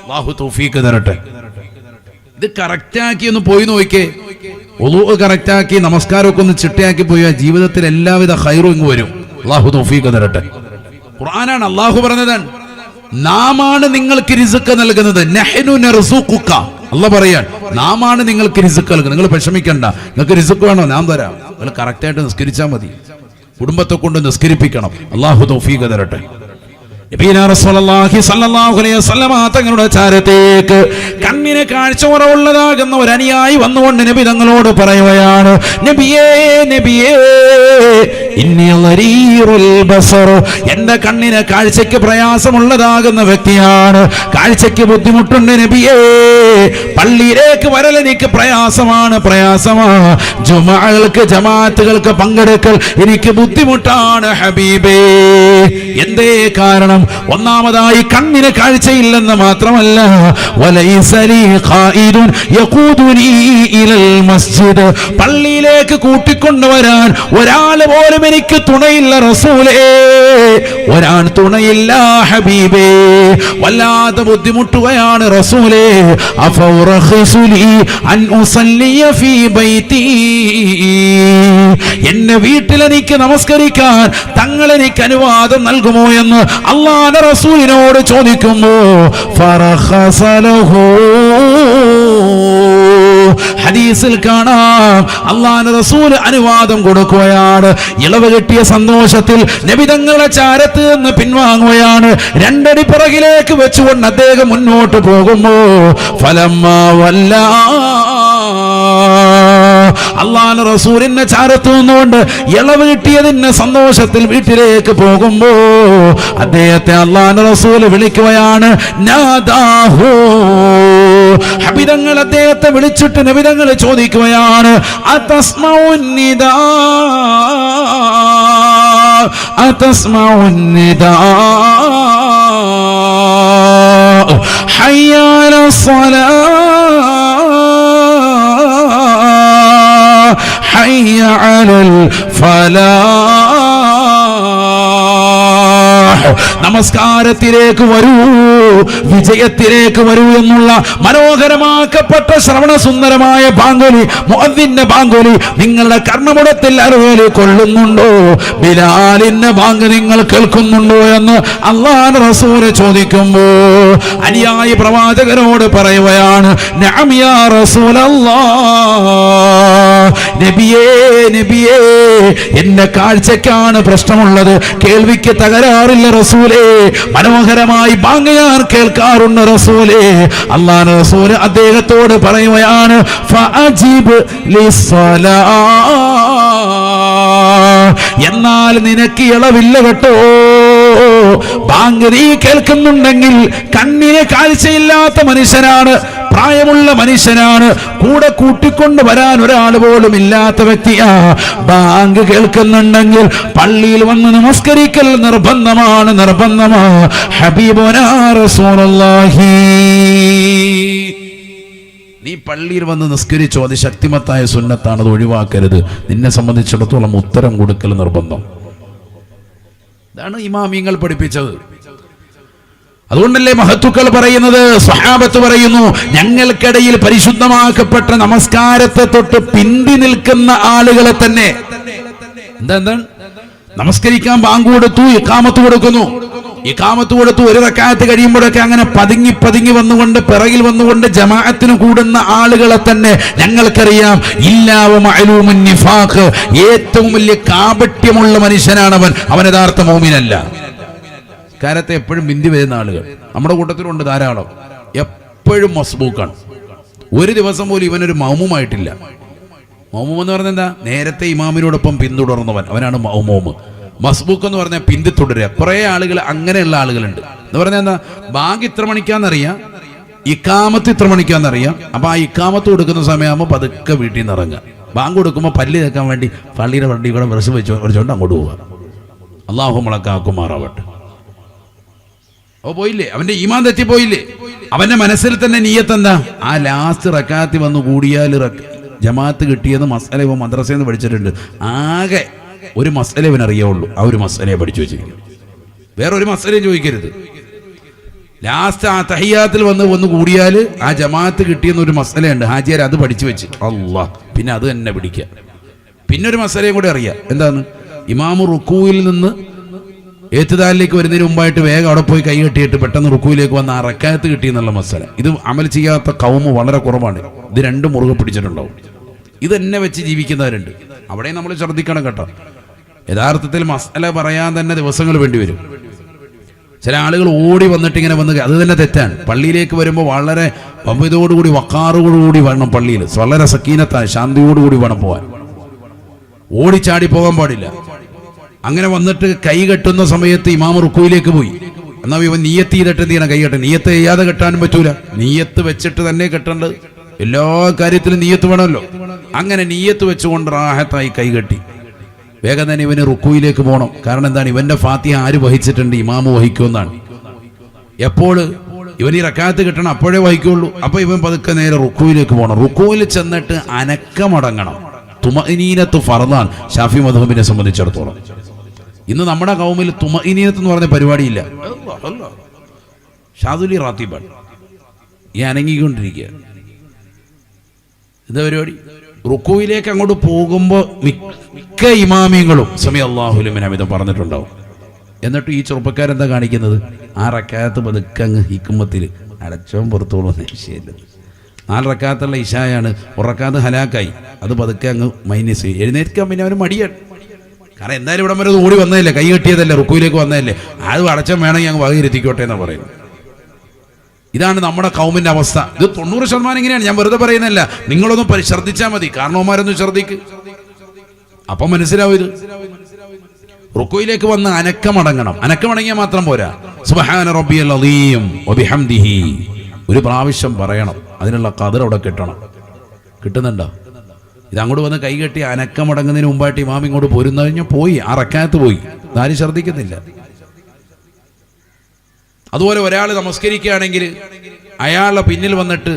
അല്ലാഹു തൗഫീഖ് തരട്ടെ. ഇത് കറക്റ്റാക്കി ഒന്ന് പോയി നോക്കിക്കേ. വുളൂ കറക്റ്റാക്കി നമസ്കാരമൊക്കെ ഒന്ന് ചിട്ടയാക്കി പോയാൽ ജീവിതത്തിൽ എല്ലാവിധ ഖൈറും ഇങ്ങ് വരും. അല്ലാഹു തൗഫീഖ് തരട്ടെ. ഖുർആനാണ്, അല്ലാഹു പറഞ്ഞതാണ്, നാമാണ് നിങ്ങൾക്ക് റിസ്ക് നൽകുന്നത്. നഹ്നു നർസുഖുക. അല്ലാഹു പറയാൻ, നാമാണ് നിങ്ങൾക്ക് റിസ്ക് നൽകുന്നത്. നിങ്ങൾ വിഷമിക്കണ്ട, നിങ്ങൾക്ക് റിസ്ക് വേണോ, ഞാൻ തരാം. നിങ്ങൾ കറക്റ്റായിട്ട് നിസ്കരിച്ചാൽ മതി. കുടുംബത്തെ കൊണ്ട് നിസ്കരിപ്പിക്കണം. അല്ലാഹു തൗഫീഖ് തരട്ടെ. നബിയുനാ റസൂലുള്ളാഹി സ്വല്ലല്ലാഹു അലൈഹി വസല്ലമ തങ്ങളുടെ ചാരത്തേക്ക് കണ്ണിന് കാഴ്ച കുറവുള്ളതാകുന്ന ഒരു അനുയായി വന്നുകൊണ്ട് നബി തങ്ങളോട് പറയുകയാണ്, നബിയേ, നബിയേ, ഇന്നി ളരീറുൽ ബസർ. എന്റെ കണ്ണിന് കാഴ്ചയ്ക്ക് പ്രയാസമുള്ളതാകുന്ന വ്യക്തിയാണ്, കാഴ്ചയ്ക്ക് ബുദ്ധിമുട്ടുണ്ട് നബിയേ. പള്ളിയിലേക്ക് വരൽ എനിക്ക് പ്രയാസമാണ്. ജുമഅകൾക്ക് ജമാഅത്തുകൾക്ക് പങ്കെടുക്കൽ എനിക്ക് ബുദ്ധിമുട്ടാണ് ഹബീബേ. എന്തേ കാരണം? ഒന്നാമതായി കണ്ണിന് കാഴ്ചയില്ലെന്ന് മാത്രമല്ല, വലൈസ ലീ ഖായിദുൻ യഖൂദുനി ഇലൽ മസ്ജിദ്. പള്ളിയിലേക്ക് കൂട്ടിക്കൊണ്ടുവരാൻ ഒരാൾ പോലും എനിക്ക് തുണയില്ല റസൂലേ, ഒരാൾ തുണയില്ല ഹബീബേ. വല്ലാതെ ബുദ്ധിമുട്ടുകയാണ് റസൂലേ. അഫൗറഖിസു ലീ അൻ ഉസല്ലിയ ഫീ ബൈതി. എന്നെ വീട്ടിൽ എനിക്ക് നമസ്കരിക്കാൻ തങ്ങൾ എനിക്ക് അനുവാദം നൽകുമോ എന്ന് അല്ലാഹുവിന്റെ റസൂലിനോട് ചോദിക്കുമ്പോ ഫറഖസ ലഹു. ഹദീസിൽ കാണാം, അല്ലാഹുവിന്റെ റസൂൽ അനുവാദം കൊടുക്കുകയാണ്. ഇളവ് കിട്ടിയ സന്തോഷത്തിൽ നബി തങ്ങളുടെ ചാരത്ത് നിന്ന് പിൻവാങ്ങുകയാണ്. രണ്ടടി പിറകിലേക്ക് വെച്ചുകൊണ്ട് അദ്ദേഹം മുന്നോട്ട് പോകുമ്പോ ഫലമ്മാ വല്ലാ, അല്ലാഹുവിന്റെ റസൂലിന്റെ ചാരത്ത് നിന്നുകൊണ്ട് ഇളവ് കിട്ടിയതിന്റെ സന്തോഷത്തിൽ വീട്ടിലേക്ക് പോകുമ്പോ അദ്ദേഹത്തെ അല്ലാഹുവിന്റെ റസൂൽ വിളിക്കുകയാണ്. നാദാഹു. ഹബീബങ്ങൾ അദ്ദേഹത്തെ വിളിച്ചിട്ട് നബിതങ്ങൾ ചോദിക്കുകയാണ്, അതസ്മഉൻ നിദാ, അതസ്മഉൻ നിദാ, ഹയ്യ അലസ്സലാ, ഹയ്യ അലൽ ഫലാഹ്. നമസ്കാരത്തിലേക്ക് വരൂ, വിജയത്തിലേക്ക് വരൂ എന്നുള്ള മനോഹരമാക്കപ്പെട്ട ശ്രവണസുന്ദരമായ ബാങ്കുലി, മുഅദ്ദിന്റെ ബാങ്കുലി നിങ്ങളുടെ കർണമുടത്തിൽ അറുവേലി കൊള്ളുന്നുണ്ടോ? ബിലാലിന്റെ ബാങ്ക് നിങ്ങൾ കേൾക്കുന്നുണ്ടോ എന്ന് അല്ലാഹുവിന്റെ റസൂൽ ചോദിക്കുമ്പോ അനുയായി പ്രവാചകരോട് പറയുകയാണ്, നഅം യാ റസൂലല്ലാഹ്, നബിയേ നബിയേ, എന്റെ കാഴ്ചക്കാണ് പ്രശ്നമുള്ളത്, കേൾവിക്ക് തകരാറില്ല റസൂലേ, മനോഹരമായി ബാങ്ക് ഞാൻ കേൾക്കാറുണ്ട് റസൂലേ. അല്ലാഹുവിന്റെ റസൂൽ അദ്ദേഹത്തോട് പറയുകയാണ്, ഫഅജിബ് ലിസ്സലാ, എന്നാൽ നിനക്ക് ഇളവില്ല കേട്ടോ. ബാങ്ക് നീ കേൾക്കുന്നുണ്ടെങ്കിൽ കണ്ണിന് കാഴ്ചയില്ലാത്ത മനുഷ്യനാണ്, പ്രായമുള്ള മനുഷ്യനാണ്, കൂടെ കൂട്ടിക്കൊണ്ട് വരാൻ ഒരാൾ പോലും ഇല്ലാത്ത വ്യക്തിയാ. ബാങ്ക് കേൾക്കുന്നുണ്ടെങ്കിൽ പള്ളിയിൽ വന്ന് നമസ്കരിക്കൽ നിർബന്ധമാണ്, നിർബന്ധമാ. ഹബീബുനാ റസൂലുള്ളാഹി, നീ പള്ളിയിൽ വന്ന് നിസ്കരിച്ചോ, അത് ശക്തിമത്തായ സുന്നത്താണ്, അത് ഒഴിവാക്കരുത്. നിന്നെ സംബന്ധിച്ചിടത്തോളം ഉത്തരം കൊടുക്കൽ നിർബന്ധം. ഇതാണ് ഇമാമിങ്ങൾ പഠിപ്പിച്ചത്. അതുകൊണ്ടല്ലേ മഹത്തുക്കൾ പറയുന്നത്, സ്വഹാബത്ത് പറയുന്നു, ഞങ്ങൾക്കിടയിൽ പരിശുദ്ധമാക്കപ്പെട്ട നമസ്കാരത്തെ തൊട്ട് പിന്തി നിൽക്കുന്ന ആളുകളെ തന്നെ എന്താ നമസ്കരിക്കാൻ ബാങ്ക് കൊടുത്തു, ഇഖാമത്ത് കൊടുക്കുന്നു, ഇഖാമത്ത് കൊടുത്തു, ഒരു റക്അത്ത് കഴിയുമ്പോഴൊക്കെ അങ്ങനെ പതുങ്ങി പതുങ്ങി വന്നുകൊണ്ട് പിറകിൽ വന്നുകൊണ്ട് ജമാഅത്തിന് കൂടുന്ന ആളുകളെ തന്നെ ഞങ്ങൾക്കറിയാം. ഇല്ലാവ മഅലൂമുൻ നിഫാഖ്, ഏറ്റവും വലിയ കാപട്യമുള്ള മനുഷ്യനാണവൻ, അവൻ യഥാർത്ഥ മുഅ്മിനല്ല. കാലത്തെ എപ്പോഴും ബിന്ദി വരുന്ന ആളുകൾ നമ്മുടെ കൂട്ടത്തിലുണ്ട് ധാരാളം. എപ്പോഴും മസ്ബൂക്കാണ്. ഒരു ദിവസം പോലും ഇവനൊരു മൗമുമായിട്ടില്ല. മൗമൂം എന്ന് പറഞ്ഞാൽ എന്താ? നേരത്തെ ഇമാമിനോടൊപ്പം പിന്തുടർന്നവൻ, അവനാണ് മൗമൂം. മസ്ബൂക്ക് എന്ന് പറഞ്ഞാൽ പിന്തുടരുക. കുറേ ആളുകൾ അങ്ങനെയുള്ള ആളുകളുണ്ട്. എന്ന് പറഞ്ഞാൽ എന്താ? ബാങ്ക് ഇത്ര മണിക്കാന്നറിയാം, ഇക്കാമത്ത് ഇത്ര മണിക്കാന്നറിയാം. അപ്പൊ ആ ഇക്കാമത്ത് കൊടുക്കുന്ന സമയമാകുമ്പോൾ പതുക്കെ വീട്ടിൽ നിന്ന് ഇറങ്ങുക. ബാങ്ക് കൊടുക്കുമ്പോൾ പല്ല് തേക്കാൻ വേണ്ടി പള്ളിയുടെ വണ്ടി കൂടെ വിറച്ച് വെച്ചുകൊണ്ട് അങ്ങോട്ട് പോവുക. അല്ലാഹു മുളക്കാക്കുമാറാവട്ടെ. ഓ പോയില്ലേ, അവന്റെ ഈമാൻ തെറ്റിപ്പോയില്ലേ? അവന്റെ മനസ്സിൽ തന്നെ നിയ്യത്ത് എന്താ? ആ ലാസ്റ്റ് റക്കാത്തി വന്ന് കൂടിയാൽ ജമാഅത്ത് കിട്ടിയെന്ന് മസല ഇവ മദ്രസയിൽ നിന്ന് പഠിച്ചിട്ടുണ്ട്. ആകെ ഒരു മസല ഇവനറിയുള്ളൂ, ആ ഒരു മസലയെ പഠിച്ചു വെച്ചിരിക്കും. വേറൊരു മസലയും ചോദിക്കരുത്. ലാസ്റ്റ് ആ തഹിയ്യാത്തിൽ വന്ന് കൂടിയാൽ ആ ജമാഅത്ത് കിട്ടിയെന്നൊരു മസലയുണ്ട്, ഹാജിയാർ അത് പഠിച്ചു വെച്ച് അല്ലാഹ്, പിന്നെ അത് തന്നെ പിടിക്കുക. പിന്നെ ഒരു മസലയും കൂടെ അറിയാം. എന്താണ്? ഇമാമു റുക്കൂയിൽ നിന്ന് ഏത്തുദാലിലേക്ക് വരുന്നതിന് മുമ്പായിട്ട് വേഗം അവിടെ പോയി കൈ കെട്ടിയിട്ട് പെട്ടെന്ന് റുക്കൂയിലേക്ക് വന്ന് ആ റക്കായത്ത് കിട്ടിയെന്നുള്ള മസല. ഇത് അമൽ ചെയ്യാത്ത കൗമ് വളരെ കുറവാണ്. ഇത് രണ്ടും മുറുകെ പിടിച്ചിട്ടുണ്ടാവും. ഇത് തന്നെ വെച്ച് ജീവിക്കുന്നവരുണ്ട്. അവിടെ നമ്മൾ ശ്രദ്ധിക്കണം കേട്ടോ. യഥാർത്ഥത്തിൽ മസല പറയാൻ തന്നെ ദിവസങ്ങൾ വേണ്ടി വരും. ചില ആളുകൾ ഓടി വന്നിട്ട് ഇങ്ങനെ വന്ന്, അത് തന്നെ തെറ്റാണ്. പള്ളിയിലേക്ക് വരുമ്പോൾ വളരെ ഭവ്യതയോടുകൂടി വക്കാറോടുകൂടി വേണം പള്ളിയിൽ, വളരെ സക്കീനത്തായി ശാന്തിയോടുകൂടി വേണം പോകാൻ. ഓടിച്ചാടി പോകാൻ പാടില്ല. അങ്ങനെ വന്നിട്ട് കൈ കെട്ടുന്ന സമയത്ത് ഇമാം റുക്കൂയിലേക്ക് പോയി. എന്നാൽ ഇവൻ നീയത്ത് ചെയ്തിട്ട് എന്ത് ചെയ്യണം? കൈ കെട്ടണം. നീയത്ത് ചെയ്യാതെ കെട്ടാനും പറ്റൂല. നീയത്ത് വെച്ചിട്ട് തന്നെ കെട്ടേണ്ടത്. എല്ലാ കാര്യത്തിലും നീയത്ത് വേണമല്ലോ. അങ്ങനെ നീയത്ത് വെച്ചുകൊണ്ട് റാഹത്തായി കൈ കെട്ടി വേഗം തന്നെ ഇവന് റുക്കൂയിലേക്ക് പോകണം. കാരണം എന്താണ്? ഇവന്റെ ഫാത്തിഹ ആര് വഹിച്ചിട്ടുണ്ട്? ഇമാമ് വഹിക്കുമെന്നാണ്. എപ്പോൾ ഇവൻ ഈ റക്കാത്ത് കിട്ടണം അപ്പോഴേ വഹിക്കുള്ളൂ. അപ്പൊ ഇവൻ പതുക്കെ നേരെ റുക്കൂയിലേക്ക് പോകണം. റുക്കൂയിൽ ചെന്നിട്ട് അനക്കമടങ്ങണം. തുമഇനീനത്ത് ഫർദാൻ ഷാഫി മദ്ഹബിനെ സംബന്ധിച്ചിടത്തോളം. ഇന്ന് നമ്മുടെ കൗമിൽ തുമഇനീനത്ത് എന്ന് പറഞ്ഞ പരിപാടിയില്ല. ഷാദുലി റാത്തിബാൻ ഈ അനങ്ങിക്കൊണ്ടിരിക്കുക. എന്താ പരിപാടി? റുക്കൂയിലേക്ക് അങ്ങോട്ട് പോകുമ്പോൾ മിക്ക ഇമാമിയങ്ങളും സമയ അല്ലാഹു ലിമൻ ഹമിദ പറഞ്ഞിട്ടുണ്ടാവും. എന്നിട്ട് ഈ ചെറുപ്പക്കാരെന്താ കാണിക്കുന്നത്? ആ റക്കാത്ത് പതുക്കെ അങ്ങ് ഹിക്കുമ്പത്തിൽ അടച്ചോൻ പുറത്തോളം ശരിയല്ല. 4 റക്കാത്തുള്ള ഇശായാണ്, ഒരു റക്കാത്ത് ഹലാക്കായി, അത് പതുക്കെ അങ്ങ് മൈനസ് ചെയ്യും. എഴുന്നേൽക്കാൻ പിന്നെ അവന് മടിയാണ്. കാരണം എന്തായാലും ഇവിടം വരെ ഓടി വന്നതല്ലേ, കൈ കെട്ടിയതല്ലേ, റുക്കൂയിലേക്ക് വന്നതല്ലേ, അത് അടച്ചം വേണമെങ്കിൽ അങ്ങ് വകയിരുത്തിക്കോട്ടെ എന്നാണ് പറയുന്നത്. ഇതാണ് നമ്മുടെ കൗമിന്റെ അവസ്ഥ. ഇത് 90% ഇങ്ങനെയാണ്. ഞാൻ വെറുതെ പറയുന്നതല്ല, നിങ്ങളൊന്നും ശ്രദ്ധിച്ചാൽ മതി. കാരണവന്മാരൊന്നും ശ്രദ്ധിക്ക്, അപ്പം മനസ്സിലാവും. ഇത് റുക്കൂയിലേക്ക് വന്ന് അനക്കമടങ്ങണം. അനക്കമടങ്ങിയാൽ മാത്രം പോരാ. സുബ്ഹാന റബ്ബിയൽ അദീം വബിഹംദിഹി ഒരു പ്രാവശ്യം പറയണം. അതിനുള്ള ഖദർ അവിടെ കിട്ടണം. കിട്ടുന്നുണ്ടോ? ഇതങ്ങോട്ട് വന്ന് കൈകെട്ടി അനക്കമടങ്ങുന്നതിന് മുമ്പായിട്ട് ഇമാം ഇങ്ങോട്ട് പോരുന്ന കഴിഞ്ഞാൽ പോയി, ആ റക്കാത്ത് പോയി. ആരും ശ്രദ്ധിക്കുന്നില്ല. അതുപോലെ ഒരാൾ നമസ്കരിക്കുകയാണെങ്കിൽ അയാളുടെ പിന്നിൽ വന്നിട്ട്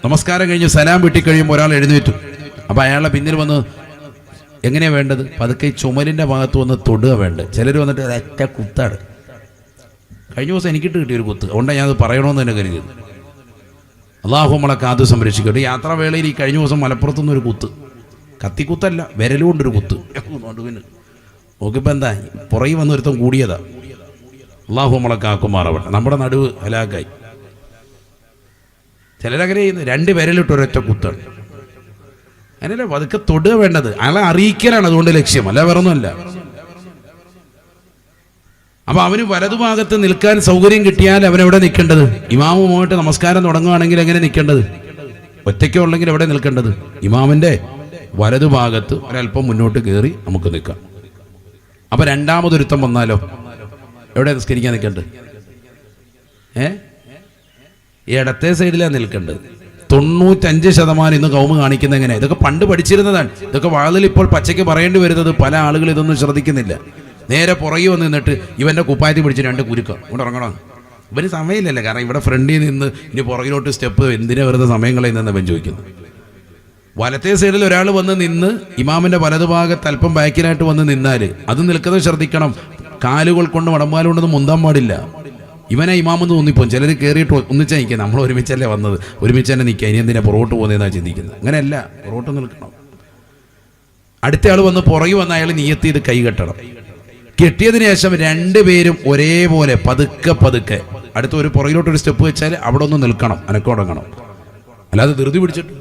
നമസ്കാരം കഴിഞ്ഞ് സലാം വെട്ടിക്കഴിയുമ്പോൾ ഒരാൾ എഴുന്നേറ്റു. അപ്പം അയാളുടെ പിന്നിൽ വന്ന് എങ്ങനെയാണ് വേണ്ടത്? പതുക്കെ ചുമലിൻ്റെ ഭാഗത്ത് വന്ന് തൊടുക വേണ്ടത്. ചിലർ വന്നിട്ട് ഒരൊറ്റ കുത്താണ്. കഴിഞ്ഞ ദിവസം എനിക്കിട്ട് കിട്ടിയൊരു കുത്ത്, അതുകൊണ്ടാണ് ഞാനത് പറയണമെന്ന് തന്നെ കരുതിയത്. അള്ളാഹു നമ്മളെ കാത്തു സംരക്ഷിക്കട്ടെ. യാത്രാവേളയിൽ ഈ കഴിഞ്ഞ ദിവസം മലപ്പുറത്തുനിന്നൊരു കുത്ത്, കത്തിക്കുത്തല്ല, വിരലുകൊണ്ടൊരു കുത്ത് നടുവിന്. നോക്കിപ്പോൾ എന്താ, പുറകെ വന്ന് ഒരുത്തം കൂടിയതാ. അള്ളാഹു നമ്മളെ കാക്കുമാറാവട്ടെ. നമ്മുടെ നടുവ് ഹലാക്കായി. ചിലരങ്ങനെ ചെയ്യുന്നത് 2 വിരലിട്ട് ഒരൊറ്റ കുത്താണ്. അങ്ങനെയല്ല, പതുക്കെ തൊടുക വേണ്ടത്. അയാളെ അറിയിക്കലാണ് അതുകൊണ്ട് ലക്ഷ്യം, അല്ല വേറൊന്നുമല്ല. അപ്പൊ അവന് വലതുഭാഗത്ത് നിൽക്കാൻ സൗകര്യം കിട്ടിയാൽ അവനെവിടെ നിൽക്കേണ്ടത്? ഇമാമുമായിട്ട് നമസ്കാരം തുടങ്ങുകയാണെങ്കിൽ എങ്ങനെ നിൽക്കേണ്ടത്? ഒറ്റയ്ക്കോ ഉള്ളെങ്കിൽ എവിടെ നിൽക്കേണ്ടത്? ഇമാമിന്റെ വലതുഭാഗത്ത് ഒരല്പം മുന്നോട്ട് കയറി നമുക്ക് നിൽക്കാം. അപ്പൊ രണ്ടാമതൊരുത്തം വന്നാലോ എവിടെ നിസ്കരിക്കാൻ നിൽക്കേണ്ടത്? ഇടത്തെ സൈഡിലാണ് നിൽക്കേണ്ടത്. 95% ഇന്ന് കൗമ് കാണിക്കുന്ന എങ്ങനെ? ഇതൊക്കെ പണ്ട് പഠിച്ചിരുന്നതാണ്. ഇതൊക്കെ വാതിൽ ഇപ്പോൾ പച്ചയ്ക്ക് പറയേണ്ടി വരുന്നത്. പല ആളുകൾ ഇതൊന്നും ശ്രദ്ധിക്കുന്നില്ല. നേരെ പുറകെ വന്ന് നിന്നിട്ട് ഇവന്റെ കുപ്പായത്തിൽ പിടിച്ച് 2 കുരുക്കം ഇവിടെ ഇറങ്ങണം. ഇവന് സമയമില്ലല്ലേ, കാരണം ഇവിടെ ഫ്രണ്ടിൽ നിന്ന് ഇനി പുറകിലോട്ട് സ്റ്റെപ്പ് എന്തിനാ വെറുതെ സമയം കളയുന്നതെന്ന് അവൻ ചോദിക്കുന്നു. വലത്തെ സൈഡിൽ ഒരാൾ വന്ന് നിന്ന് ഇമാമിന്റെ വലതുഭാഗത്ത് അല്പം ബാക്കിലായിട്ട് വന്ന് നിന്നാൽ അത് നിൽക്കുന്നത് ശ്രദ്ധിക്കണം. കാലുകൾ കൊണ്ട് വടംപാൽ കൊണ്ടൊന്നും മുന്താൻ പാടില്ല. ഇവനെ ഇമാമെന്ന് തോന്നിപ്പോ ചിലർ കയറിയിട്ട് ഒന്നിച്ചാ നിൽക്കുക. നമ്മൾ ഒരുമിച്ചല്ലേ വന്നത്, ഒരുമിച്ച് തന്നെ നിൽക്കുക, ഇനി എന്തിനാ പുറകോട്ട് പോകുന്നതെന്നാണ് ചിന്തിക്കുന്നത്. അങ്ങനെയല്ല, പുറകോട്ട് നിൽക്കണം. അടുത്ത ആൾ വന്ന് പുറകെ വന്ന് അയാൾ നിയത്ത് ചെയ്ത് കൈ കെട്ടണം. കെട്ടിയതിനു ശേഷം 2 പേരും ഒരേപോലെ പതുക്കെ പതുക്കെ അടുത്ത ഒരു പുറകിലോട്ടൊരു സ്റ്റെപ്പ് വെച്ചാൽ അവിടെ ഒന്ന് നിൽക്കണം, അനക്കോടങ്ങണം. അല്ലാതെ ധൃതി പിടിച്ചിട്ട്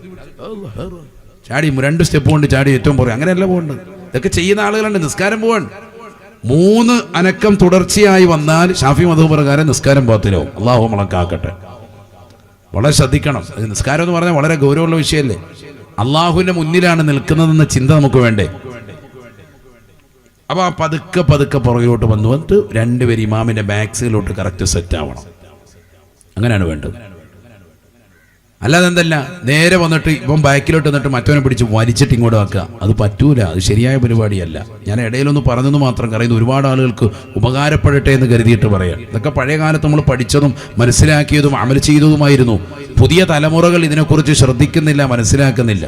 ചാടി 2 സ്റ്റെപ്പ് കൊണ്ട് ചാടി ഏറ്റവും പുറകെ, അങ്ങനെയല്ല പോകേണ്ടത്. ഇതൊക്കെ ചെയ്യുന്ന ആളുകളുണ്ട്. നിസ്കാരം പോവാൻ 3 അനക്കം തുടർച്ചയായി വന്നാൽ ഷാഫി മദ്ഹബ് പ്രകാരം നിസ്കാരം ബാത്തിലാവും. അല്ലാഹു നമ്മളെ വളരെ ശ്രദ്ധിക്കണം. നിസ്കാരം എന്ന് പറഞ്ഞാൽ വളരെ ഗൗരവമുള്ള വിഷയമല്ലേ. അള്ളാഹുവിന്റെ മുന്നിലാണ് നിൽക്കുന്നതെന്ന ചിന്ത നമുക്ക് വേണ്ടേ. അപ്പൊ ആ പതുക്കെ പതുക്കെ പുറകിലോട്ട് വന്നിട്ട് 2 പേര് ഇമാമിന്റെ ബാക്ക് സൈഡിലോട്ട് കറക്റ്റ് സെറ്റ് ആവണം. അങ്ങനെയാണ് വേണ്ടത്. അല്ലാതെ എന്തല്ല, നേരെ വന്നിട്ട് ഇപ്പം ബാക്കിലോട്ട് വന്നിട്ട് മറ്റവനെ പിടിച്ച് വലിച്ചിട്ട് ഇങ്ങോട്ട് വെക്കുക. അത് പറ്റൂല, അത് ശരിയായ പരിപാടിയല്ല. ഞാൻ ഇടയിലൊന്ന് പറഞ്ഞെന്ന് മാത്രം പറയുന്നു. ഒരുപാട് ആളുകൾക്ക് ഉപകാരപ്പെടട്ടെ എന്ന് കരുതിയിട്ട് പറയാം. ഇതൊക്കെ പഴയ കാലത്ത് നമ്മൾ പഠിച്ചതും മനസ്സിലാക്കിയതും അമൽ ചെയ്തതുമായിരുന്നു. പുതിയ തലമുറകൾ ഇതിനെക്കുറിച്ച് ശ്രദ്ധിക്കുന്നില്ല, മനസ്സിലാക്കുന്നില്ല.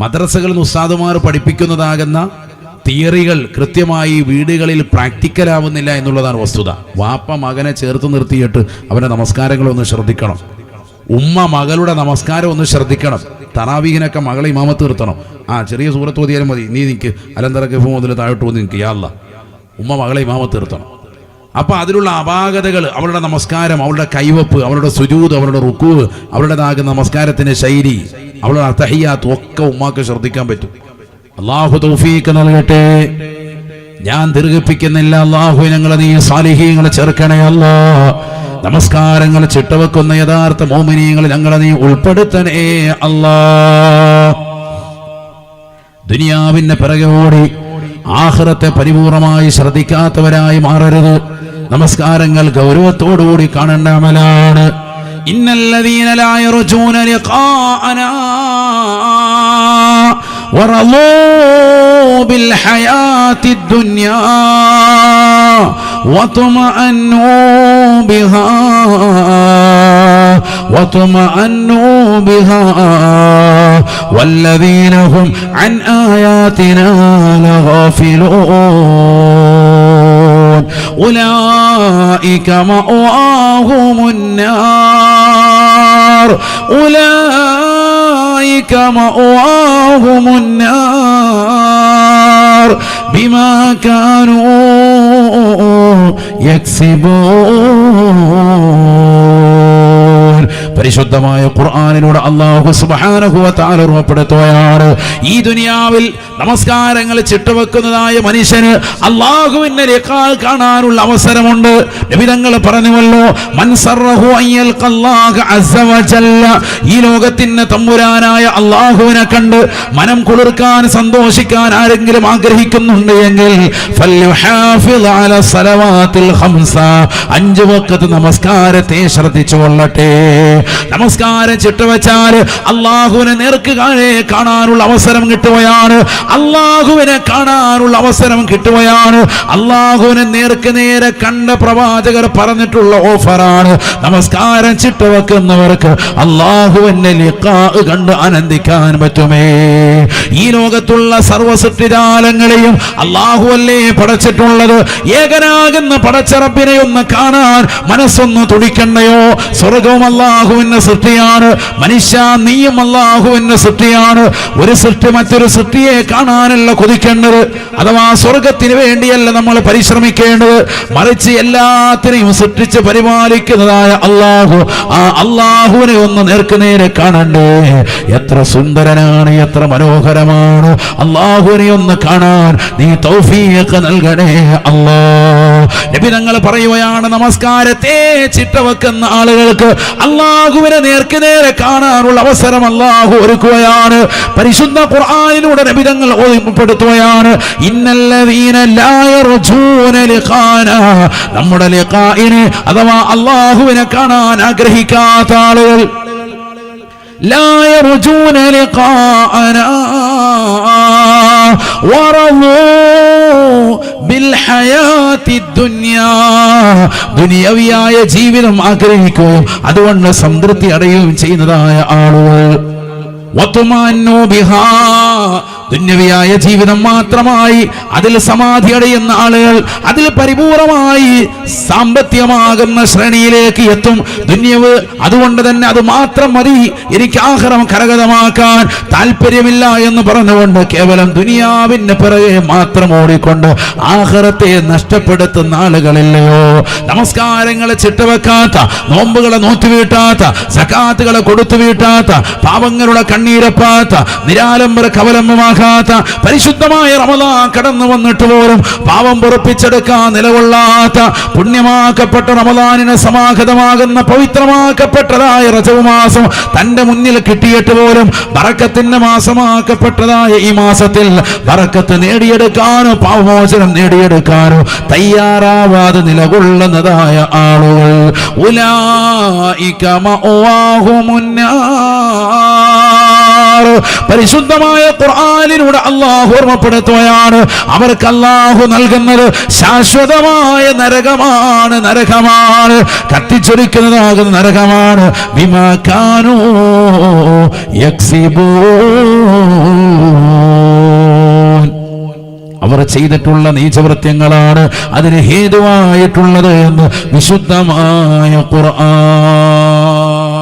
മദ്രസകളിൽ ഉസ്താദുമാർ പഠിപ്പിക്കുന്നതാകുന്ന തിയറികൾ കൃത്യമായി വീടുകളിൽ പ്രാക്ടിക്കലാവുന്നില്ല എന്നുള്ളതാണ് വസ്തുത. വാപ്പ മകനെ ചേർത്ത് നിർത്തിയിട്ട് അവൻ്റെ നമസ്കാരങ്ങളൊന്ന് ശ്രദ്ധിക്കണം. ഉമ്മ മകളുടെ നമസ്കാരം ഒന്ന് ശ്രദ്ധിക്കണം. തറാവീഹിനൊക്കെ മകളെ ഇമാമത്ത് നിർത്തണം. ചെറിയ സൂറത്ത് ഓതിയാലും മതി. നീ നിൽക്ക്, അലന്തറക്ക് മുതൽ താഴോട്ട് വന്ന് നിൽക്കുക, യാ അല്ലാഹ്. ഉമ്മ മകളെ ഇമാമത്ത് നിർത്തണം. അപ്പൊ അതിലുള്ള അപാകതകൾ, അവളുടെ നമസ്കാരം, അവളുടെ കൈവപ്പ്, അവളുടെ സുജൂദ്, അവളുടെ റുക്കൂവ്, അവളുടേതാകുന്ന നമസ്കാരത്തിന്റെ ശൈലി, അവളുടെ അത്തഹിയ്യാത്ത് ഒക്കെ ഉമ്മാക്ക് ശ്രദ്ധിക്കാൻ പറ്റും. അല്ലാഹു തൗഫീഖ് നൽകട്ടെ. ഞാൻ ദീർഘിപ്പിക്കുന്നില്ല. അല്ലാഹു ഞങ്ങളെ നീ സാലിഹീങ്ങളെ ചേർക്കണേ അല്ലാഹ്. നമസ്കാരങ്ങൾ ചിട്ടവെക്കുന്ന യഥാർത്ഥ മോമിനീങ്ങൾ ഞങ്ങളെ നീ ഉൾപ്പെടുത്തണേ അല്ലാഹ്. ദുനിയാവിന്റെ പിറകെ ഓടി ആഖിറത്തെ പരിപൂർണമായി ശ്രദ്ധിക്കാത്തവരായി മാറരുത്. നമസ്കാരങ്ങൾ ഗൗരവത്തോടുകൂടി കാണേണ്ട അമലാണ്. ഇന്നല്ലദീന ലാ യർജൂന ലിഖാഅനാ വറളൂ ബിൽ ഹയാത്തിദ് ദുനിയാ وطمأنوا بها والذين هم عن آياتنا لغافلون أولئك مأواهم النار أولئك مأواهم النار بما كانوا يكسبون. പരിശുദ്ധമായ ഖുർആനിലൂടെ അല്ലാഹു സുബ്ഹാനഹു വ തആല ഉറപ്പെടുത്തുകയാണ്, ഈ ദുനിയാവിൽ നമസ്കാരങ്ങൾ ചിട്ടവെക്കുന്നതായ മനുഷ്യന് അല്ലാഹുവിന്റെ ലിഖാ കാണാനുള്ള അവസരമുണ്ട്. നബി തങ്ങൾ പറഞ്ഞുവല്ലോ, മൻ സറഹു അയ്യൽഖല്ലാഹ അസ്സ വജല്ല, ഈ ലോകത്തിന്റെ തമ്പുരാനായ അല്ലാഹുവിനെ കണ്ട് മനം കുളിർക്കാൻ സന്തോഷിക്കാൻ ആരെങ്കിലും ആഗ്രഹിക്കുന്നുണ്ട് എങ്കിൽ ഫൽയുഹാഫിദ് അല സലവാത്തിൽ ഖംസ, 5 വഖത്ത് നമസ്കാരത്തെ ശ്രദ്ധിച്ചുകൊള്ളട്ടെ. നമസ്കാരം ചിട്ടവെച്ചാൽ അള്ളാഹുവിനെ നേർക്ക് കാണാനുള്ള അവസരം കിട്ടുകയാണ്. അള്ളാഹുവിനെ കാണാനുള്ള അവസരം കിട്ടുകയാണ്. അള്ളാഹുവിനെ നേർക്ക് നേരെ കണ്ട പ്രവാചകർ പറഞ്ഞിട്ടുള്ള ഓഫറാണ്. നമസ്കാരം ചിട്ടവെക്കുന്നവർക്ക് അള്ളാഹുവിന്റെ ലിഖാ കണ്ട് ആനന്ദിക്കാൻ പറ്റുമേ. ഈ ലോകത്തുള്ള സർവ്വ സൃഷ്ടിജാലങ്ങളെയും അള്ളാഹുവല്ലേ പടച്ചിട്ടുള്ളത്. ഏകനാകുന്ന പടച്ചറബിനെ ഒന്ന് കാണാൻ മനസ്സൊന്ന് തുടിക്കണ്ടയോ? സ്വർഗവും അള്ളാഹുവിന്റെ സൃഷ്ടിയാണ്. മനുഷ്യ നീയും അള്ളാഹുവിന്റെ സൃഷ്ടിയാണ്. ഒരു സൃഷ്ടി മറ്റൊരു സൃഷ്ടിയെ കാണാനല്ല കൊതിക്കേണ്ടത്. അഥവാ സ്വർഗത്തിന് വേണ്ടിയല്ല നമ്മൾ പരിശ്രമിക്കേണ്ടത്. മറിച്ച് എല്ലാത്തിനെയും സൃഷ്ടിച്ച് പരിപാലിക്കുന്നതായ അള്ളാഹു, ആ അള്ളാഹുവിനെ ഒന്ന് നേർക്കുനേരെ കാണണ്ടേ. എത്ര സുന്ദരനാണ്, എത്ര മനോഹരമാണ്. അള്ളാഹുവിനെ ഒന്ന് കാണാൻ നീ തൗഫീഖ് നൽകണേ അല്ലാഹ്. നബി തങ്ങൾ പറയുകയാണ്, നമസ്കാരത്തെ ചിട്ടവെക്കുന്ന ആളുകൾക്ക് അള്ളാഹുവിനെ നേർക്കുനേരെ കാണാനുള്ള അവസരം അള്ളാഹു ഒരുക്കുകയാണ്. പരിശുദ്ധ ഖുർആനിലൂടെ നബി തങ്ങൾ ഓർമ്മപ്പെടുത്തുകയാണ്, ഇന്നല്ലദീന ലാ യർജൂന ലിഖാന, നമ്മുടെ ലിഖാഇനെ അഥവാ അള്ളാഹുവിനെ കാണാൻ ആഗ്രഹിക്കാത്ത ആളുകൾ, ലാ യർജൂന ലിഖാഅനാ വറളൂ ബിൽ ഹയാത്തി ദുനിയാ, ദുനിയവിയായ ജീവിതം ആഗ്രഹിക്കുകയും അതുകൊണ്ട് സംതൃപ്തി അടയുകയും ചെയ്യുന്നതായ ആളുകൾ, വതുമാന്നു ബിഹാ, ദുന്യവിയായ ജീവിതം മാത്രമായി അതിൽ സമാധി അടയുന്ന ആളുകൾ അതിൽ പരിപൂർണമായി സാമ്പത്തികമാകുന്ന ശ്രേണിയിലേക്ക് എത്തും. ദുന്യവ് അതുകൊണ്ട് തന്നെ അത് മാത്രം മതി, എനിക്ക് ആഖിറം കരഗതമാക്കാൻ താല്പര്യമില്ല എന്ന് പറഞ്ഞുകൊണ്ട് കേവലം ദുനിയാവിന്റെ പിറകെ മാത്രം ഓടിക്കൊണ്ട് ആഖിറത്തെ നഷ്ടപ്പെടുത്തുന്ന ആളുകളില്ലയോ? നമസ്കാരങ്ങളെ ചിട്ടവെക്കാത്ത, നോമ്പുകളെ നോറ്റുവീട്ടാത്ത, സകാത്തുകളെ കൊടുത്തുവീട്ടാത്ത, പാപങ്ങളുടെ കണ്ണീരപ്പാത്ത, നിരാലംബര കവലംബമാകാത്ത, പരിശുദ്ധമായ റമദാൻ കടന്നു വന്നിട്ട് പോലും പാപം പൊറുപ്പിച്ചെടുക്കാൻ നിലകൊള്ളാത്ത, പുണ്യമാക്കപ്പെട്ട റമദാനിന് സമാഗതമാകുന്ന പവിത്രമാക്കപ്പെട്ടതായ റജബ് മാസം തന്റെ മുന്നിൽ കിട്ടിയിട്ട് പോലും ബറക്കത്തിന്റെ മാസമാക്കപ്പെട്ടതായ ഈ മാസത്തിൽ ബറക്കത്ത് നേടിയെടുക്കാനോ പാപമോചനം നേടിയെടുക്കാനോ തയ്യാറാവാതെ നിലകൊള്ളുന്നതായ ആളുകൾ, ഉലൈക മഅവാഹുമുന്നാർ, പരിശുദ്ധമായ ഖുർആനിലൂടെ അല്ലാഹു ഓർമ്മപ്പെടുത്തുകയാണ്, അവർക്ക് അല്ലാഹു നൽകുന്നത് ശാശ്വതമായ നരകമാണ്. നരകമാണ്, കത്തിച്ചൊരിക്കുന്നതാകുന്ന നരകമാണ്. ബിമാ കാനൂ യക്സിബൂൻ, അവർ ചെയ്തിട്ടുള്ള നീചവൃത്യങ്ങളാണ് അതിന് ഹേതുവായിട്ടുള്ളത് എന്ന് വിശുദ്ധമായ ഖുർആൻ.